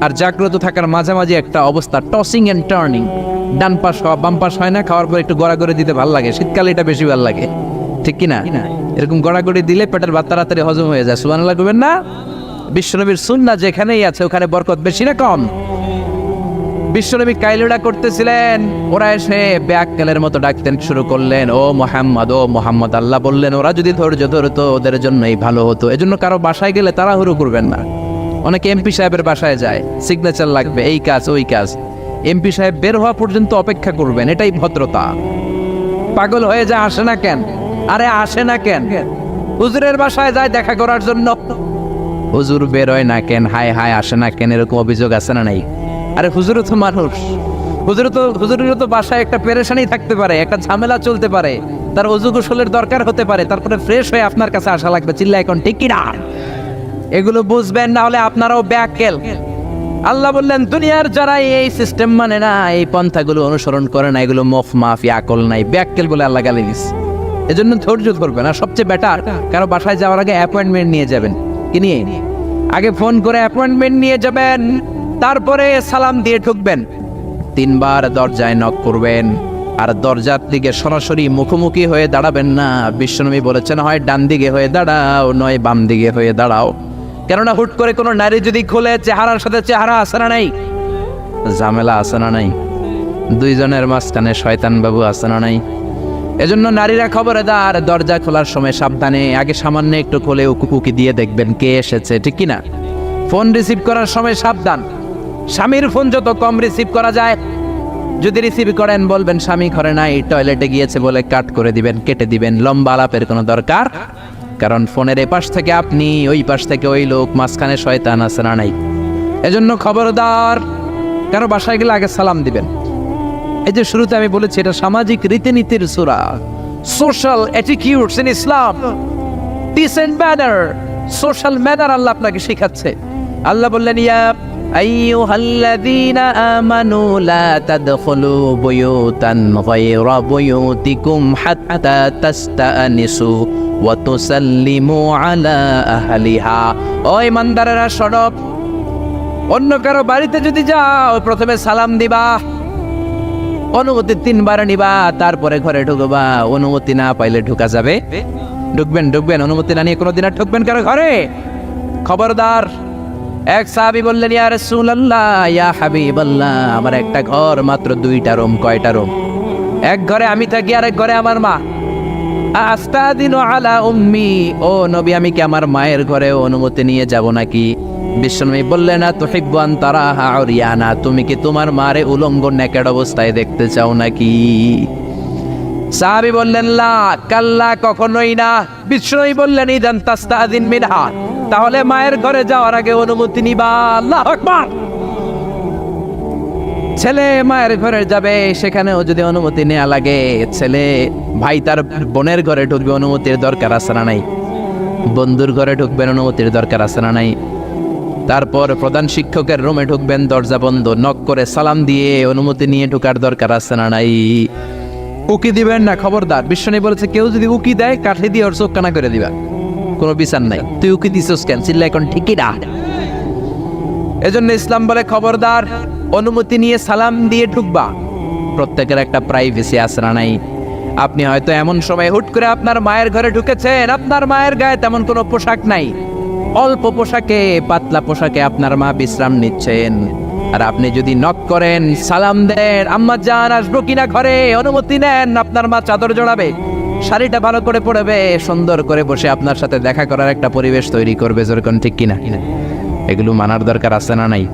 আর জাগ্রত থাকার মাঝামাঝি একটা অবস্থা, টসিং এন্ড টার্নিং। ডান পাশ হওয়া বাম পাশ হয় না, খাওয়ার পর একটু গড়াগড়ি দিতে ভালো লাগে, শীতকালে এটা বেশি ভালো লাগে, ঠিক কি না? এরকম গড়াগড়ি দিলে পেটের ভাত তাড়াতাড়ি হজম হয়ে যায়। সুবহানাল্লাহ কইবেন না? বিশ্বনবীর সুন্নাহ যেখানেই আছে ওখানে বরকত বেশি না কম? বিশ্বনবী কাইলুলা করতেছিলেন, ওরা এসে ব্যাককেলের মতো ডাকতেন শুরু করলেন, ও মোহাম্মদ, ও মোহাম্মদ। আল্লাহ বললেন ওরা যদি ধৈর্য ধরতো ওদের জন্যই ভালো হতো। এজন্য কারো বাসায় গেলে তাড়াহুড়ো করবেন না। অনেকে এমপি সাহেবের বাসায় যায়, সিগনেচার লাগবে, এই কাজ ওই কাজ। এমপি সাহেব বের হওয়া পর্যন্ত অপেক্ষা করবেন, এটাই ভদ্রতা। পাগল হয়ে যায়, আসে না কেন? আরে আসে না কেন? হুজুরের বাসায় যায় দেখা করার জন্য, হুজুর বের হয় না কেন? হায় হায় আসে না কেন? এরকম অভিযোগ আছে না নাই? আরে হুজুরও তো মানুষ, হুজুরেরও তো বাসায় একটা পেরেশানি থাকতে পারে, একটা ঝামেলা চলতে পারে, তার অজু গোসলের দরকার হতে পারে, তারপরে ফ্রেশ হয়ে আপনার কাছে আসা লাগবে। চিল্লা এখন ঠিক কি না? এগুলো বুঝবেন, না হলে আপনারাও ব্যাককেল। আল্লাহ বললেন দুনিয়ার যারা এই সিস্টেম মানে না, এই পন্থাগুলো অনুসরণ করে না, এগুলো মফ মাফি আকল নাই, ব্যাককেল বলে আল্লাহ গালি দিস। এজন্য ধৈর্য ধরবেন। আর সবচেয়ে বেটার, কারো বাসায় যাওয়ার আগে অ্যাপয়েন্টমেন্ট নিয়ে যাবেন। কি নিয়ে? আগে ফোন করে অ্যাপয়েন্টমেন্ট নিয়ে যাবেন, তারপরে সালাম দিয়ে ঢুকবেন। 3 বার দরজায় নক করবেন, আর দরজার দিকে সরাসরি মুখোমুখি হয়ে দাঁড়াবেন না। বিশ্বনবী বলেছেন হয় ডান দিকে হয়ে দাঁড়াও, নয় বাম দিকে হয়ে দাঁড়াও। কেননা হুট করে কোনো নারী যদি খোলে, চেহারার সাথে চেহারা আছে না নাই? ঝামেলা আছে না নাই? দুইজনের মাঝখানে শয়তান বাবু আছে না নাই? এজন্য নারীরা খবরদার, দরজা খোলার সময় সাবধানে, আগে সামান্য একটু খোলে উকি দিয়ে দেখবেন কে এসেছে, ঠিক কি না? ফোন রিসিভ করার সময় সাবধান, স্বামীর ফোন যত কম রিসিভ করা যায়। যদি রিসিভ করেন বলবেন স্বামী ঘরে নাই, টয়লেটে গিয়েছে বলে কাট করে দিবেন, কেটে দিবেন। লম্বা আলাপের কোনো দরকার, কারণ ফোনের এপাশ থেকে আপনি, ওই পাশ থেকে ওই লোক, মাঝখানে শয়তান আছে না নাই? এজন্য খবরদার, কারো বাসায় গেলে আগে সালাম দিবেন। এই যে শুরুতে আমি বলেছি এটা সামাজিক রীতিনীতির সূরা, social attitudes in Islam, decent manner, social manner Allah আপনাকে শেখাচ্ছে। আল্লাহ বললেন ইয়া আইয়ুহাল্লাযীনা আমানু লা তাদখুলু বুয়ুতান গায়রা বুয়ুতিকুম হাত্তা তাস্তানিসু ওয়া তুসাল্লিমু আলা আহলিহা। ও ইমানদারেরা শোনো, অন্য কারো বাড়িতে যদি যাও প্রথমে সালাম দিবা, অনুমতি 3 বার নিবা, তারপরে ঘরে ঢুকবা। অনুমতি না পাইলে ঢুকা যাবে? ঢুকবেন। অনুমতি না নিয়ে কোনোদিন আর ঢুকবেন কারো ঘরে? খবরদার। এক সাহাবী বললেন ইয়া রাসূলুল্লাহ, ইয়া হাবিবাল্লাহ, আমার একটা ঘর, মাত্র 2টা রুম। কয়টা রুম? এক ঘরে আমি থাকি, আর এক ঘরে আমার মা। আস্তাদিনু আলা উম্মি, ও নবী আমি কি আমার মায়ের ঘরে অনুমতি নিয়ে যাব নাকি? বিশ্বনবী বললেন না তুহিব্বু আন তারাহা উরিয়ানা, তুমি কি তোমার মারে উলঙ্গ নেকেড অবস্থায় দেখতে চাও নাকি? সাহাবী বললেন লা, কাল্লা, কখনোই না। বিশ্বনবী বললেন ইদান তাস্তাদিন মিনহা, তাহলে মায়ের ঘরে যাওয়ার আগে অনুমতি নিবা। আল্লাহু আকবার। ছেলে মায়ের ঘরে যাবে, সেখানেও যদি অনুমতি নেওয়া লাগে, ছেলে ভাই তার বোনের ঘরে ঢুকবে, অনুমতির দরকার আছে না নাই? বন্ধুর ঘরে ঢুকবেন, অনুমতির দরকার আছে না নাই? তারপর প্রধান শিক্ষকের রুমে ঢুকবেন, দরজা বন্ধ, নক করে সালাম দিয়ে অনুমতি নিয়ে ঢোকার দরকার আছে না নাই? উকি দিবেন না, খবরদার। বিশ্বনবী বলেছে কেউ যদি উকি দেয় কাঠি দিয়ে ওর চোখ কানা করে দিবা, কোনো বিচার নাই। তুই উকি দিছস কেন? চিল্লা এখন ঠিকই না। এজন্য ইসলাম বলে খবরদার, অনুমতি নিয়ে সালাম দিয়ে ঢুকবা। প্রত্যেকের একটা প্রাইভেসি আছে না নাই? আপনি হয়তো এমন সময় হুট করে আপনার মায়ের ঘরে ঢুকেছেন, আপনার মায়ের গায়ে তেমন কোনো পোশাক নাই, অল্প পোশাকে, পাতলা পোশাকে আপনার মা বিশ্রাম নিচ্ছেন। আর আপনি যদি নক করেন, সালাম দেন, আম্মা জান আসবো কিনা ঘরে, অনুমতি নেন, আপনার মা চাদর জড়াবে, শাড়িটা ভালো করে পরবে, সুন্দর করে বসে আপনার সাথে দেখা করার একটা পরিবেশ তৈরি করবে। যেরকম ঠিক কিনা? এগুলো মানার দরকার আছে না নাই?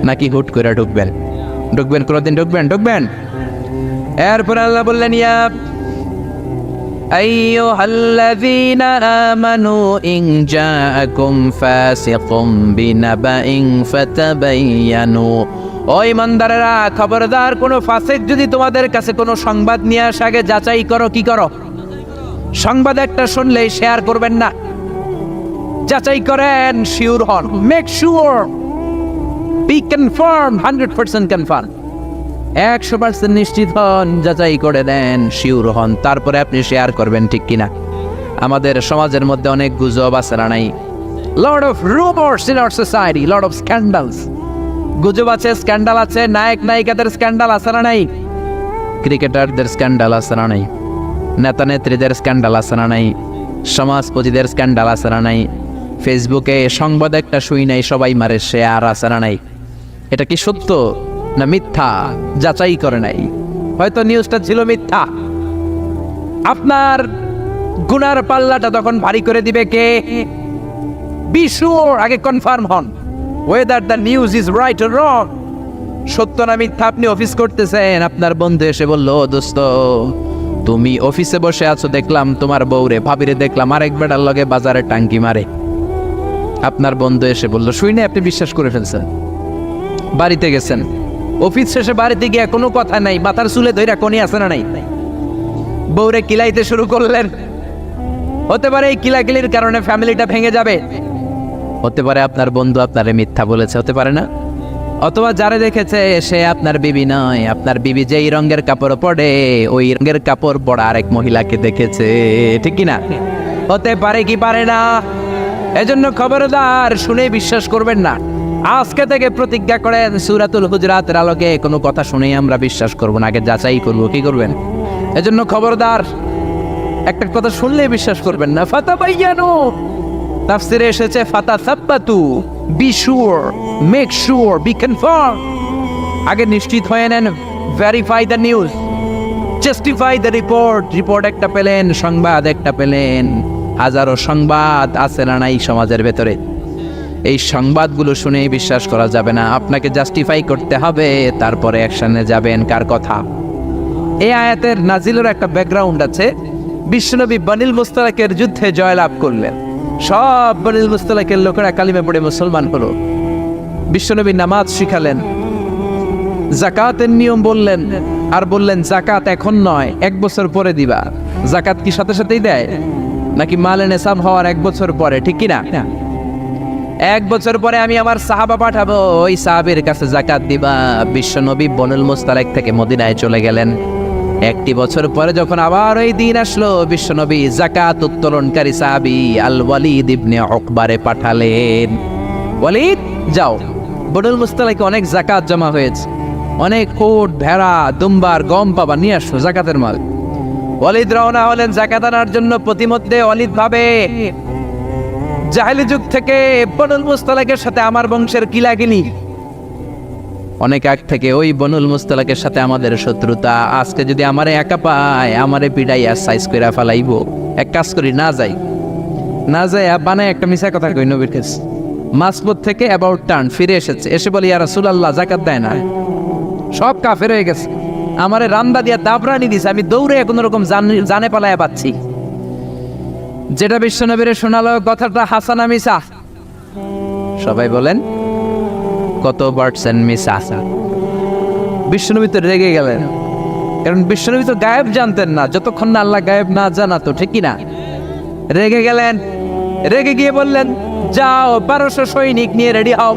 নাকি হুট করে ঢুকবেন? কোনোদিন ঢুকবেন? এরপর আল্লাহ বললেন ইয়া আইয়ুহাল্লাযীনা আমানু ইন জাআকুম ফাসিকুম বিনাবাইন ফাতাবায়ানু, ও ঈমানদারেরা খবরদার, কোনো ফাসিক যদি তোমাদের কাছে কোনো সংবাদ নিয়ে আসে আগে যাচাই করো। কি করো? সংবাদ একটা শুনলেই শেয়ার করবেন না, যাচাই করেন, শিওর হন, make sure, be confirm, 100% confirm, 100% নিশ্চিত হন, যাচাই করে দেন, শিওর হন, তারপরে আপনি শেয়ার করবেন, ঠিক কিনা? আমাদের সমাজের মধ্যে অনেক গুজব আছে না নাই? Lot of rumours in our society, lot of scandals. গুজব আছে, স্ক্যান্ডাল আছে, নায়ক নায়িকাদের স্ক্যান্ডাল আছে না নাই? ক্রিকেটারদের স্ক্যান্ডাল আছে না নাই? নেতা নেত্রীদের স্ক্যান্ডাল আছে না নাই? সমাজপতিদের স্ক্যান্ডাল আছে না নাই? ফেসবুকে সংবাদ একটা শুই নাই, সবাই মারে শেয়ার আছে না নাই? এটা কি সত্য না মিথ্যা যাচাই করে নাই? হয়তো নিউজটা ছিল মিথ্যা। আপনার গুনার পাল্লাটা তখন ভারী করে দিবে কে? বি শিওর, আগে কনফার্ম হন whether the news is right or wrong, সত্য না মিথ্যা। আপনি অফিস করতেছেন, আপনার বন্ধু এসে বলল, দোস্ত তুমি অফিসে বসে আছো, দেখলাম তোমার বউরে ভাবিরে দেখলাম আরেক বেটার লগে বাজারে টাঙ্কি মারে। আপনার বন্ধু এসে বলল, শুনে আপনি বিশ্বাস করে ফেলছেন। বাড়িতে গেছেন, অফিস শেষে বাড়িতে গিয়ে কোনো কথা নাই, মাথার চুলে ধইরা কোনি আছে না নাই, বউরে কিলাইতে শুরু করলেন। হতে পারে এই কিলাকিলির কারণে ফ্যামিলিটা ভেঙে যাবে। হতে পারে আপনার বন্ধু আপনারে মিথ্যা বলেছে, হতে পারে না? অথবা যারে দেখেছে সে আপনার বিবি নয়, আপনার বিবি যেই রঙের কাপড় পরে ওই রঙের কাপড় পরা আরেক মহিলাকে দেখেছে, ঠিক কিনা? হতে পারে কি পারে না? এজন্য খবরদার, শুনে বিশ্বাস করবেন না। আজকে থেকে প্রতিজ্ঞা করেন, সূরাতুল হুজরাতের আলোকে কোনো কথা শুনেই আমরা বিশ্বাস করব না, আগে যাচাই করব। কি করবেন? এজন্য খবরদার, একটা কথা শুনলেই বিশ্বাস করবেন না। ফাতাবায়ানু, তাফসিরে এসেছে ফাতাসাব্বাতু, be sure, make sure, be confirm, আগে নিশ্চিত হয়ে নেন, verify the news, justify the report. Report একটা পেলেন, সংবাদ একটা পেলেন, হাজারো সংবাদ আছে না নাই সমাজের ভেতরে। এই সংবাদগুলো শুনেই বিশ্বাস করা যাবে না, আপনাকে জাস্টিফাই করতে হবে, তারপরে অ্যাকশনে যাবেন। কার কথা? এই আয়াতের নাজিলের একটা ব্যাকগ্রাউন্ড আছে। বিশ্বনবী বনিল মুস্তালাকের যুদ্ধে জয়লাভ করলেন, সব বনিল মুস্তালাকের লোকেরা কালিমা পড়ে মুসলমান হলো। বিশ্বনবী নামাজ শিখালেন, যাকাতের নিয়ম বললেন, আর বললেন যাকাত এখন নয়, 1 বছর পরে দিবা। যাকাত কি সাথে সাথেই দেয় নাকি মালে নেসাব হওয়ার 1 বছর পরে, ঠিক কিনা? 1 বছর পরে আমি আমার সাহাবা পাঠাবো, ওই সাহাবীর কাছে যাকাত দিবা। বিশ্বনবী বনিল মুস্তালাক থেকে মদিনায় চলে গেলেন। 1 বছর পরে যখন আবার ওই দিন আসলো, বিশ্বনবী যাকাত উত্তোলনকারী সাহাবী আল ওয়ালিদ ইবনে উকবারে পাঠালেন, ওয়ালিদ যাও, বনুল মুস্তালাকে অনেক যাকাত জমা হয়েছে, অনেক কোট, ভেড়া, দুম্বার, গম পাবা, নিয়ে আসো যাকাতের মাল। ওয়ালিদ রওনা হলেন যাকাত আনার জন্য। প্রতিমধ্যে ওয়ালিদ ভাবে, জাহেলি যুগ থেকে বনুল মুস্তালাকের সাথে আমার বংশের কিলাকিলি, অনেক আগ থেকে ওই বনুল মুস্তালাকের সাথে আমাদের শত্রুতা। আজকে যদি আমারে একা পায়, আমারে পিড়াইয়া সাইজ কইরা ফালাইবো। এক কাজ করি, না যাই, না যাই বানায় একটা মিছা কথা কই নবীর কাছে। মাসবুদ থেকে অ্যাবাউট টার্ন ফিরে এসেছে, এসে বলি, ইয়া রাসূলুল্লাহ যাকাত দেয় না, সব কাফের হয়ে গেছে, আমারে রান্দা দিয়া দাবরানি দিছে, আমি দৌড়ে কোনো রকম জানে পালায়া পাচ্ছি। যেটা বিশ্বনবীরে শোনালো কথাটা হাসানা মিছা? সবাই বলেন কত পার্সেন্ট মিছা? বিশ্বনবী তো রেগে গেলেন, কারণ বিশ্বনবী তো গায়েব জানতেন না, যতক্ষণ না আল্লাহ গায়েব না জানাতো, ঠিক কিনা? রেগে গেলেন, রেগে গিয়ে বললেন, যাও 1200 সৈনিক নিয়ে রেডি হও।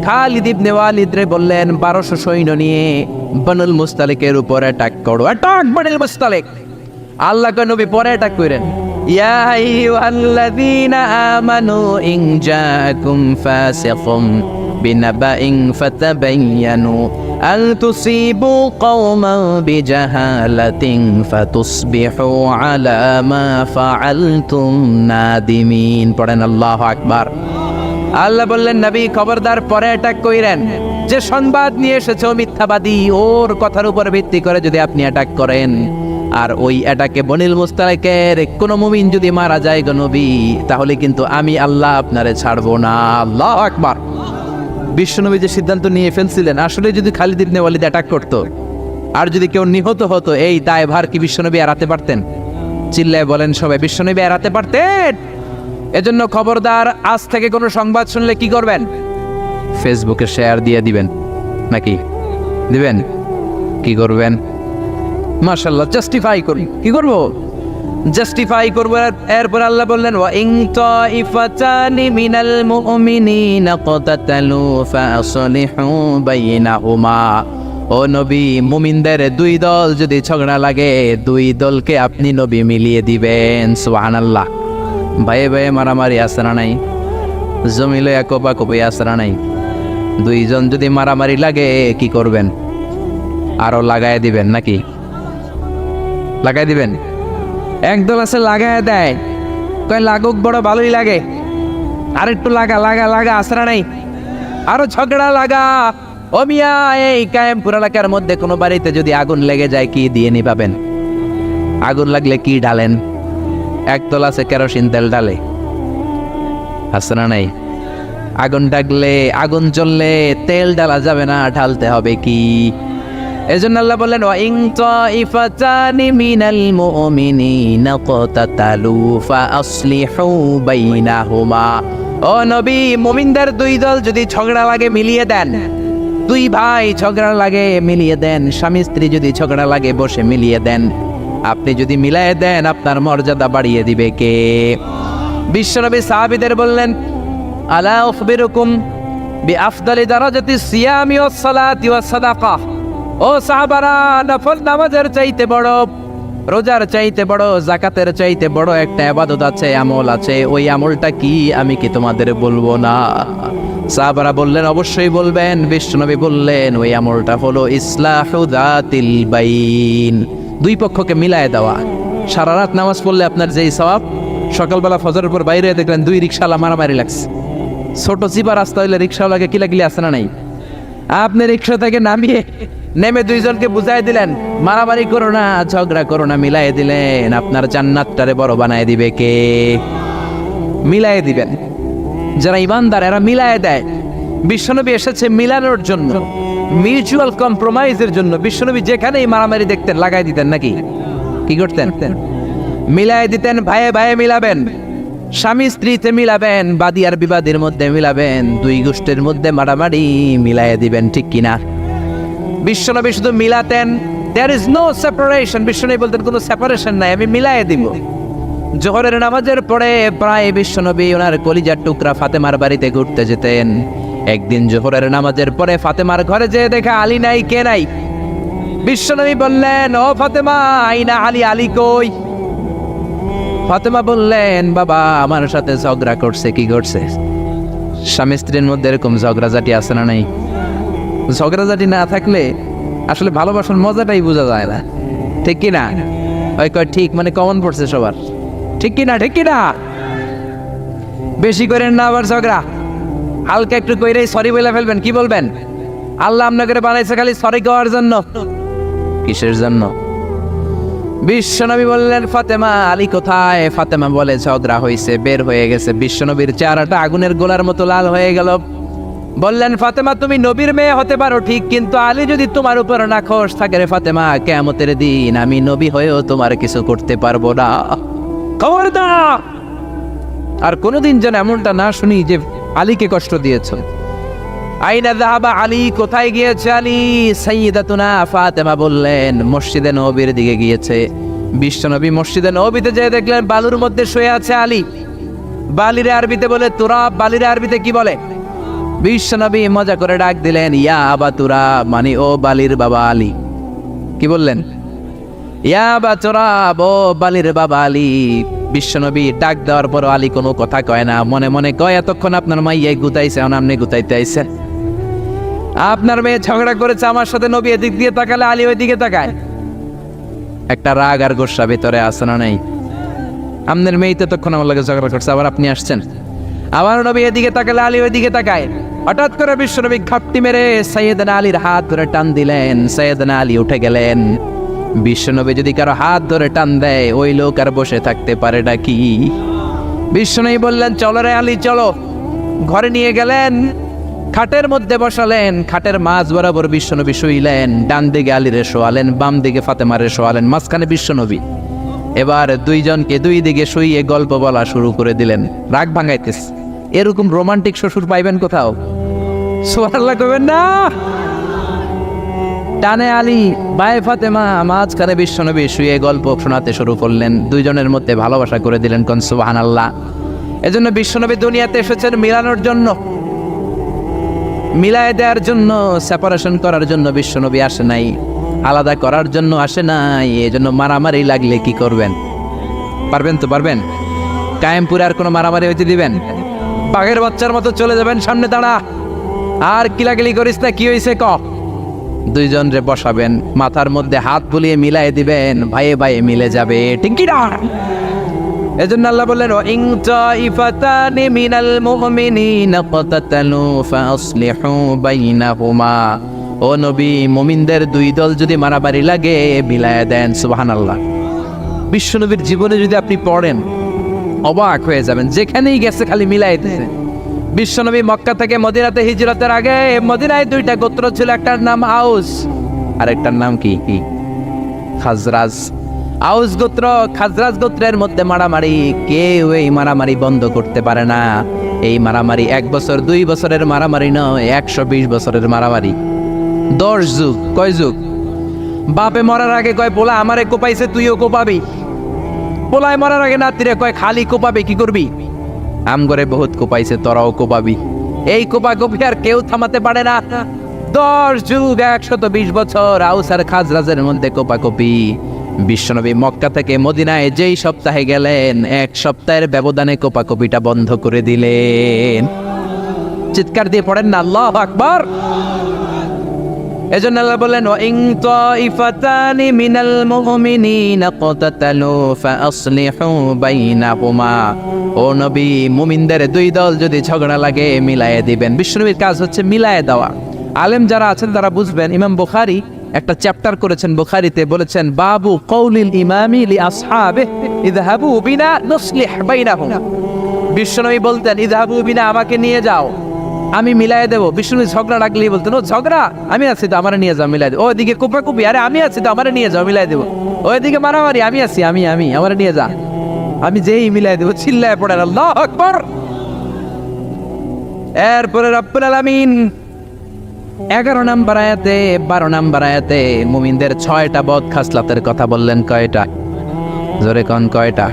খালিদ ইবনে ওয়ালিদ রে বললেন, 1200 সৈন্য নিয়ে বনুল মুস্তালিকের উপর অ্যাটাক করো। অ্যাটাক বনুল মুস্তালিক। আল্লাহকে নবী পরে অ্যাটাক করেন, ইয়া আইয়ুহাল্লাযীনা আমানু ইন জাআকুম ফাসিকুম বিনাবাইন ফাতাবায়ানু আন তুসিবু কওমান বিজাহালাতিন ফাতুসবিহু আলা মা ফাআলতুম নাদিমিন। পড়েন আল্লাহু আকবার। আল্লাহ বললেন, নবী খবরদার পরে অ্যাটাক কইরেন। যে সংবাদ নিয়ে এসেছে মিথ্যাবাদী, ওর কথার উপর ভিত্তি করে যদি আপনি অ্যাটাক করেন, আর ওই অ্যাটাকে বনিল মুস্তালাকের কোন মুমিন যদি মারা যায় গো নবী, তাহলে কিন্তু আমি আল্লাহ আপনারে ছাড়বো না। আল্লাহু আকবার। বিশ্বনবী যে সিদ্ধান্ত নিয়ে ফেলছিলেন, আসলে যদি খালিদ ইবনে ওয়ালিদ অ্যাটাক করতো আর যদি কেউ নিহত হতো, এই দায়ভার কি বিশ্বনবী এড়াতে পারতেন? চিল্লায় বলেন সবাই, বিশ্বনবী এড়াতে পারতেন? এজন্য খবরদার, আজ থেকে কোনো সংবাদ শুনলে কি করবেন? ফেসবুকে শেয়ার দিয়ে দিবেন, নাকি দিবেন? কি করবেন? মাশাআল্লাহ, জাস্টিফাই করি। কি করব? জাস্টিফাই করব। এরপর আল্লাহ বললেন, ওয়া ইন তাইফাতানি মিনাল মুমিনিনা ক্বাতালু ফাসলিহু বাইনাহুমা। ও নবী, মুমিনদের দুই দল যদি ঝগড়া লাগে, দুই দলকে আপনি নবী মিলিয়ে দিবেন। সুবহানাল্লাহ। ভাইয়ে ভাইয়ে মারামারি আছে না নাই? জমিলে কোপাকুপি আছে না নাই? দুইজন যদি মারামারি লাগে কি করবেন? আরো লাগায় দিবেন, নাকি লাগাই দিবেন? একদল আছে লাগায় দেয়, কয় লাগুক, বড় ভালোই লাগে, আর একটু লাগা লাগা লাগা, আসরা নাই, আরো ঝগড়া লাগা। ও মিয়া, এই কায়েমপুর এলাকার মধ্যে কোনো বাড়িতে যদি আগুন লেগে যায় কি দিয়ে নিভাবেন? আগুন লাগলে কি ঢালেন? একদল আছে কেরোসিন তেল ঢালে, আসরা নাই? আগুন ডাকলে, আগুন জ্বললে তেল ঢালা যাবে না, ঢালতে হবে কি? এজন্য আল্লাহ বললেন, ওয়া ইন তাইফাতানি মিনাল মুমিনিনা ক্বাতালু ফাসলিহু বাইনাহুমা। ও নবী, মুমিনদের দুই দল যদি ঝগড়া লাগে মিলিয়ে দেন। দুই ভাই ঝগড়া লাগে মিলিয়ে দেন, স্বামী স্ত্রী যদি ঝগড়া লাগে বসে মিলিয়ে দেন। আপনি যদি মিলিয়ে দেন, আপনার মর্যাদা বাড়িয়ে দিবে কে? বিশ্বনবী সাহাবীদের বললেন, আলা উখবিরুকুম বিআফদালি দারাজাতিস সিয়ামি ওয়াস সালাতি ওয়াস সাদাকাহ। ও সাহাবারা, নফল নামাজের চাইতে বড়, রোজার চাইতে বড়, যাকাতের চাইতে বড় একটা ইবাদত আছে, আমল আছে। ওই আমলটা কি আমি কি তোমাদের বলবো না? সাহাবারা বললেন, অবশ্যই বলবেন। বিশ্বনবী বললেন, ওই আমলটা হলো ইসলাহু যাতিল বাইন, দুই পক্ষকে মিলায় দেওয়া। সারা রাত নামাজ পড়লে আপনার যেই সওয়াব, সকালবেলা ফজরের পর বাইরে দেখলেন দুই রিকশাওয়ালা মারামারি লাগছে। ছোট চিপা রাস্তা হইলে রিকশাওয়ালাকে কিলাকিলি আসে না নাই? আপনি রিকশা থেকে নেমে দুইজনকে বুঝাই দিলেন, মারামারি করো না, ঝগড়া করো না, মিলাই দিলেন। আপনার জান্নাতটারে বড় বানায় দিবে কে? মিলাই দিবেন। যারা ইমানদার এরা মিলাই দেয়। বিশ্বনবী এসেছে মিলানোর জন্য, মিউচুয়াল কম্প্রোমাইজের জন্য। বিশ্বনবী যেখানেই মারামারি দেখতেন লাগাই দিতেন, নাকি কি করতেন? মিলাই দিতেন। ভাইয়ে ভাইয়ে মিলাবেন, স্বামী স্ত্রীতে মিলাবেন, বাদী আর বিবাদীর মধ্যে মিলাবেন, দুই গোষ্ঠীর মধ্যে মারামারি মিলাই দিবেন, ঠিক কিনা? বিশ্বনবী শুধু মিলাতেন, দেয়ার ইজ নো সেপারেশন। বিশ্বনবী বলতেন কোনো সেপারেশন নাই, আমি মিলাই দিব। জোহরের নামাজের পরে প্রায় বিশ্বনবী ওনার কলিজার টুকরা ফাতেমার বাড়িতে ঘুরতে যেতেন। একদিন জোহরের নামাজের পরে ফাতেমার ঘরে যেয়ে দেখে আলী নাই। কে নাই? বিশ্বনবী বললেন, ও ফাতেমা, আইনা আলী, আলী কই? ফাতেমা বললেন, বাবা আমার সাথে ঝগড়া করছে। কি করছে? স্বামী স্ত্রীর মধ্যে এরকম ঝগড়াঝাটি আছে না নাই? ঝগড়াঝাটি না থাকলে আসলে ভালোবাসার মজাটাই বোঝা যায় না, ঠিক কিনা? ওই কয় ঠিক, মানে কমন পড়ছে সবার, ঠিক কিনা? ঠিক কিনা? বেশি করেন না আবার ঝগড়া, হালকা একটু কইরেই সরি বলে ফেলবেন। কি বলবেন? আল্লাহ আপনাকে বানাইছে খালি সরি করার জন্য। কিসের জন্য? বিশ্বনবী বললেন, ফাতেমা, আলী কোথায়? ফাতেমা বলে, ঝগড়া হয়েছে, বের হয়ে গেছে। বিশ্বনবীর চেহারাটা আগুনের গোলার মতো লাল হয়ে গেল। বললেন, ফাতেমা তুমি নবীর মেয়ে হতে পারো ঠিক, কিন্তু আলী যদি তোমার উপর নাখোশ থাকে রে ফাতেমা, কিয়ামতের দিন আমি নবী হয়েও তোমার কিছু করতে পারবো না। খবরদার আর কোনোদিন যেন এমনটা না শুনি যে আলীকে কষ্ট দিয়েছ। আইনা যাহাবা আলী, কোথায় গিয়েছে আলী? সাইয়্যিদাতুনা ফাতেমা বললেন, মসজিদে নববীর দিকে গিয়েছে। বিশ্বনবী মসজিদে নববীতে যেয়ে দেখলেন বালুর মধ্যে শুয়ে আছে আলী। বালিরে আরবিতে বলে তুরাব, বালিরে আরবিতে কি বলে? বিশ্বনবী মজা করে ডাক দিলেন, ইয়া আবা তুরাব, মানে ও বালির বাবা আলী। কি বললেন? ইয়া আবা তুরাব, ও বালির বাবা আলী। বিশ্বনবী ডাক দেওয়ার পর আলী কোনো কথা কয় না, মনে মনে কয়, এতক্ষণ আপনার মাইয়াই গুতাইছে, এখন আপনি গুতাইতে আইছেন। আপনার মেয়ে ঝগড়া করেছে আমার সাথে, নবী এদিক দিয়ে তাকালে আলী ওই দিকে তাকায়। একটা রাগ আর গোসা ভিতরে আছে না নাই? আপনার মেয়ে তো তখন আমার লাগে ঝগড়া করছে, আবার আপনি আসছেন। আমার নবী এদিকে তাকালে আলী ওই দিকে তাকায়। হঠাৎ করে বিশ্বনবী ঘাপটি মেরে সাইয়েদনা আলীর হাত ধরে টান দিলেন। সাইয়েদনা আলী উঠে গেলেন। বিশ্বনবী যদি কারো হাত ধরে টান দেয়, ওই লোক আর বসে থাকতে পারে নাকি? বিশ্বনবী বললেন, চলো রে আলী চলো। ঘরে নিয়ে গেলেন, খাটের মধ্যে বসালেন, খাটের মাঝ বরাবর বিশ্বনবী শুইলেন। ডান দিকে আলীরে শোয়ালেন, বাম দিকে ফাতেমারে শোয়ালেন, মাঝখানে বিশ্বনবী। এবার দুইজনকে দুই দিকে শুইয়ে গল্প বলা শুরু করে দিলেন, রাগ ভাঙাইতেছে। এরকম রোমান্টিক শ্বশুর পাইবেন কোথাও? সুবহানাল্লাহ কইবেন না? টানে আলী বায়ে ফাতেমা, মাঝখানে বিশ্বনবী শুয়ে গল্প শোনাতে শুরু করলেন, দুইজনের মধ্যে ভালোবাসা করে দিলেন। কোন সুবহানাল্লাহ। এজন্য বিশ্বনবী দুনিয়াতে এসেছেন মিলানোর জন্য, মিলায় দেওয়ার জন্য, সেপারেশন করার জন্য বিশ্বনবী আসে নাই, আলাদা করার জন্য আসে নাই। এজন্য মারামারি লাগলে কি করবেন? পারবেন তো? পারবেন? কায়েমপুরে আর কোনো মারামারি হইতে দিবেন? বাঘের বাচ্চার মতো চলে যাবেন, সামনে দাঁড়া, আর কিলাকিলি করিস না, কি হয়েছে ক। দুইজন রে বসাবেন, মাথার মধ্যে হাত বুলিয়ে মিলাই দিবেন, ভাইয়ে ভাইয়ে মিলে যাবে, ঠিক কি না? এজন্য আল্লাহ বললেন, ইন তাইফাতানি মিনাল মুমিনিনা ক্বাতাতালু ফাসলিহু বাইনাহুমা। ও নবী, মুমিনদের দুই দল যদি মারামারি লাগে মিলায়া দেন। সুবহানাল্লাহ। বিশ্বনবীর জীবনে যদি আপনি পড়েন অবাক হয়ে যাবেন, যেখানেই গেছে খালি মিলাই দেন। বিশ্বনবী মক্কা থেকে মদিনাতে হিজরতের আগে মদিনায় দুইটা গোত্র ছিল, একটার নাম আউস আর একটার নাম কি? খাজরাজ। আউস গোত্র খাজরাজ গোত্রের মধ্যে মারামারি, কেউ এই মারামারি বন্ধ করতে পারে না। এই মারামারি 1 বছর 2 বছরের মারামারি নয়, 120 বছরের মারামারি। 10 যুগ। কয় যুগ? বাপে মরার আগে কয় পোলা আমারে কোপাইছে, তুইও কোপাবি। পোলায় মরার আগে নাতিরে কয় খালি কোপাবে, কি করবি? আম করে বহুত কোপাইছে, তোরাও কোপাবি। এই কোপাকপি আর কেউ থামাতে পারে না। 10 যুগ 120 বছর আউস আর খাজরাজের মধ্যে কোপাকপি। বিশ্বনবী মক্কা থেকে মদিনায় যেই সপ্তাহে গেলেন, 1 সপ্তাহের ব্যবধানে কোপাকপিটা বন্ধ করে দিলেন। চিৎকার দিয়ে পড়েন না আল্লাহু আকবার। এজন্য আল্লাহ বললেন, ইন তাইফাতানি মিনাল মুমিনিনা ক্বাতাতালু ফাসলিহু বাইনাহুমা। ও নবী, মুমিনদের দুই দল যদি ঝগড়া লাগে মিলায়ে দিবেন। বিশ্বনবীর কাজ হচ্ছে মিলায়ে দেওয়া। আলেম যারা আছেন তারা বুঝবেন। ইমাম বুখারী একটা চ্যাপ্টার করেছেন বুখারীতে, বলেছেন বাবু কওলিল ইমামি লি আসহাবিহি ইযহাবু বিনা নুসলিহ বাইনাহুম। বিশ্বনবী বলতেন, ইযহাবু বিনা, আমাকে নিয়ে যাও, আমি মিলাই দেবো। বিষ্ণু ঝগড়া লাগলেই বলতেন, ও ঝগড়া, আমি আছি তো, আমার নিয়ে যাও, মিলাই দেবো। ওইদিকে কোপাকুপি, আরে আমি আছি তো, আমার নিয়ে যাও, মিলাই দেবো। ওইদিকে মারামারি, আমি আছি, আমি আমার নিয়ে যা, আমি যেই মিলাই দেবো। চিল্লায় পড়েন আল্লাহু আকবার। এরপরে রব্বুল আলামিন 11 নম্বর আয়াতে 12 নম্বর আয়াতে মুমিনদের 6টা বদ খাসলাতের কথা বললেন। কয়টা? জোরে কোন কয়টা?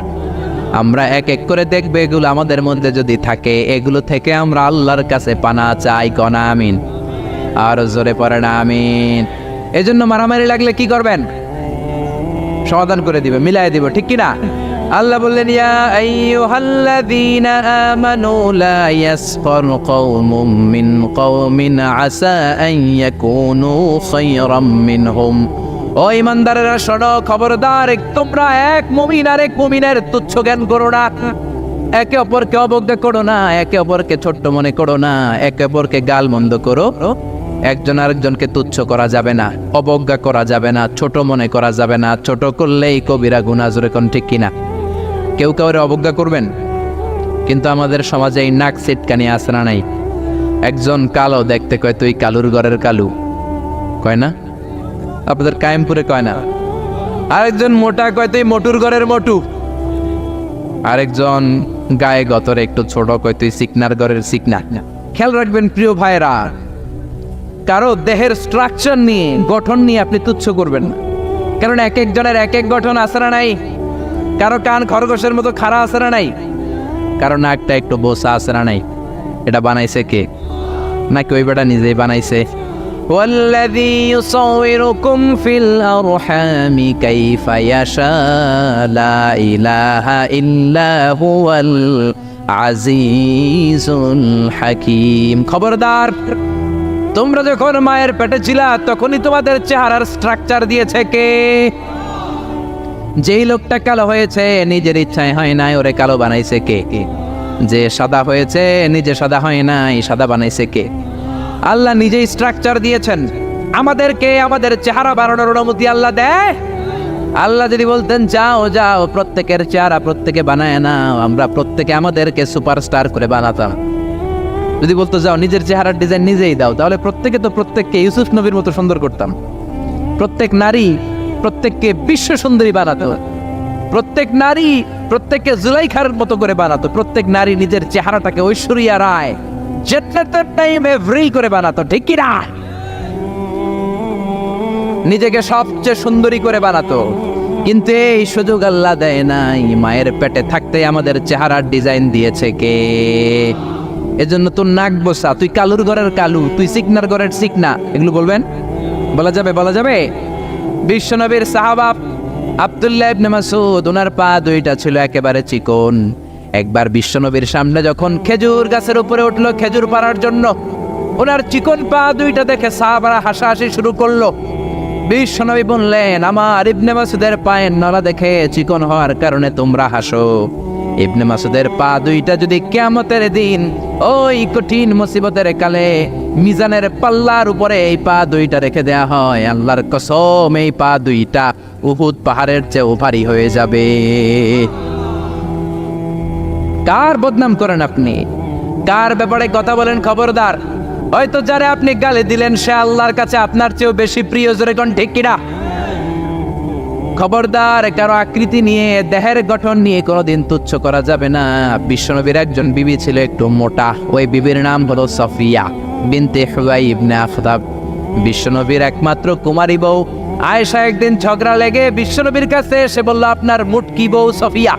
আমরা এক এক করে দেখবো, এগুলো আমাদের মধ্যে যদি থাকে, এগুলো থেকে আমরা আল্লাহর কাছে পানা চাই। কোন আমিন? আর জোরে পড়ে না আমিন। এজন্য মারামারি লাগলে কি করবেন? সমাধান করে দিবে, মিলাই দিব, ঠিক কি না? আল্লাহ বললেন, ইয়া আইয়ুহাল্লাযীনা আমানু লা ইয়াসখার কওমুম মিন কওমিন আসা আন ইয়াকুনু খায়রাম মিনহুম। ও ইমানদারেরা শোনো, খবরদার, তোমরা এক মুমিন আর এক মুমিনের তুচ্ছ জ্ঞান করো না, একে অপরকে অবজ্ঞা করো না, একে অপরকে ছোট্ট মনে করো না, একে অপরকে গাল মন্দ করো। একজন আরেকজনকে তুচ্ছ করা যাবে না, অবজ্ঞা করা যাবে না, ছোট মনে করা যাবে না। ছোট করলেই কবিরা গুনাহ, জোরে কোন ঠিক কিনা? কেউ কাউরে অবজ্ঞা করবেন, কিন্তু আমাদের সমাজে এই নাক সিটকানি আছে না নাই? একজন কালো দেখতে কয় তুই কালুর ঘরের কালু, কয় না? আপনাদের কায়েমপুরে কয় না? আরেকজন মোটা কয় তুই মোটুর ঘরের মোটু। আরেকজন গায়ে গতরে একটু ছোট কয় তুই সিকনার ঘরের সিকনা। খেয়াল রাখবেন প্রিয় ভাইরা, কারো দেহের স্ট্রাকচার নিয়ে, গঠন নিয়ে আপনি তুচ্ছ করবেন না, কারণ এক একজনের এক এক গঠন আছে না নাই? কারো কান খরগোশের মতো খাড়া আছে না নাই? কারো নাকটা একটু বোসা আছে না নাই? এটা বানাইছে কে? নাকি ওই বেটা নিজেই বানাইছে? والذي يصوركم في الأرحام كيف يشاء لا إله إلا هو العزيز الحكيم। খবরদার, তোমরা যখন মায়ের পেটে ছিলা তখনই তোমাদের চেহারার স্ট্রাকচার দিয়েছে কে? যেই লোকটা কালো হয়েছে নিজের ইচ্ছায় হয় নাই, ওরে কালো বানাইছে কে? যে সাদা হয়েছে নিজে সাদা হয় নাই, সাদা বানাইছে কে? আল্লাহ নিজেই স্ট্রাকচার দিয়েছেন আমাদেরকে। আমাদের চেহারা বানানোর অনুমতি আল্লাহ দেয়। আল্লাহ যদি বলতেন যাও যাও প্রত্যেকের চেহারা প্রত্যেকে বানায় না, আমরা প্রত্যেকে আমাদেরকে সুপারস্টার করে বানাতাম। যদি বলতো যাও নিজের চেহারার ডিজাইন নিজেই দাও, তাহলে প্রত্যেকে তো প্রত্যেককে ইউসুফ নবীর মতো সুন্দর করতাম। প্রত্যেক নারী প্রত্যেককে বিশ্ব সুন্দরী বানাতো। প্রত্যেক নারী প্রত্যেককে জুলাইখার মতো করে বানাতো, প্রত্যেক নারী নিজের চেহারাটাকে ঐশ্বরিয়া রায় জান্নাতের টাইম এভরি করে বানাতো, ঠিক কি না? নিজেকে সবচেয়ে সুন্দরী করে বানাতো। কিন্তু এই সুযোগ আল্লাহ দেয় নাই। মায়ের পেটে থাকতে আমাদের চেহারার ডিজাইন দিয়েছে কে? এজন্য তোর নাক বসা, তুই কালুর ঘরের কালু, তুই সিকনার ঘরের সিকনা, এগুলো বলবেন? বলা যাবে? বলা যাবে? বিশ্বনবীর সাহাবা আব্দুল্লাহ ইবনে মাসউদ, ওনার পা দুইটা ছিল একেবারে চিকন। একবার বিশ্বনবীর সামনে যখন খেজুর গাছের উপরে উঠলো খেজুর পাড়ার জন্য, ওনার চিকন পা দুইটা দেখে সাহাবারা হাসাহাসি শুরু করলো। বিশ্বনবী বললেন, আমার ইবনে মাসউদের পায়ের নলা দেখে চিকন হওয়ার কারণে তোমরা হাসো। ইবনে মাসউদের পা দুইটা যদি কিয়ামতের দিন ওই কঠিন মুসিবতের কালে মিজানের পাল্লার উপরে এই পা দুইটা রেখে দেয়া হয়, আল্লাহর কসম এই পা দুইটা উহুদ পাহাড়ের চেয়ে ভারী হয়ে যাবে। কার বদনাম করেন আপনি? কার ব্যাপারে কথা বলেন? খবরদার। হয়তো যারা আপনি গালি দিলেন সে আল্লাহর কাছে আপনার চেয়েও বেশি প্রিয়, জোরে কোন ঠিক কিনা? খবরদার, কারো আকৃতি নিয়ে, দেহের গঠন নিয়ে কোনোদিন তুচ্ছ করা যাবে না। বিশ্বনবীর একজন বিবি ছিল একটু মোটা, ওই বিবির নাম হলো সফিয়া বিনতে হুয়াই ইবনে আখতাব। বিশ্বনবীর একমাত্র কুমারী বউ আয়েশা একদিন ঝগড়া লেগে বিশ্বনবীর কাছে এসে বলল, আপনার মুটকি বউ সফিয়া,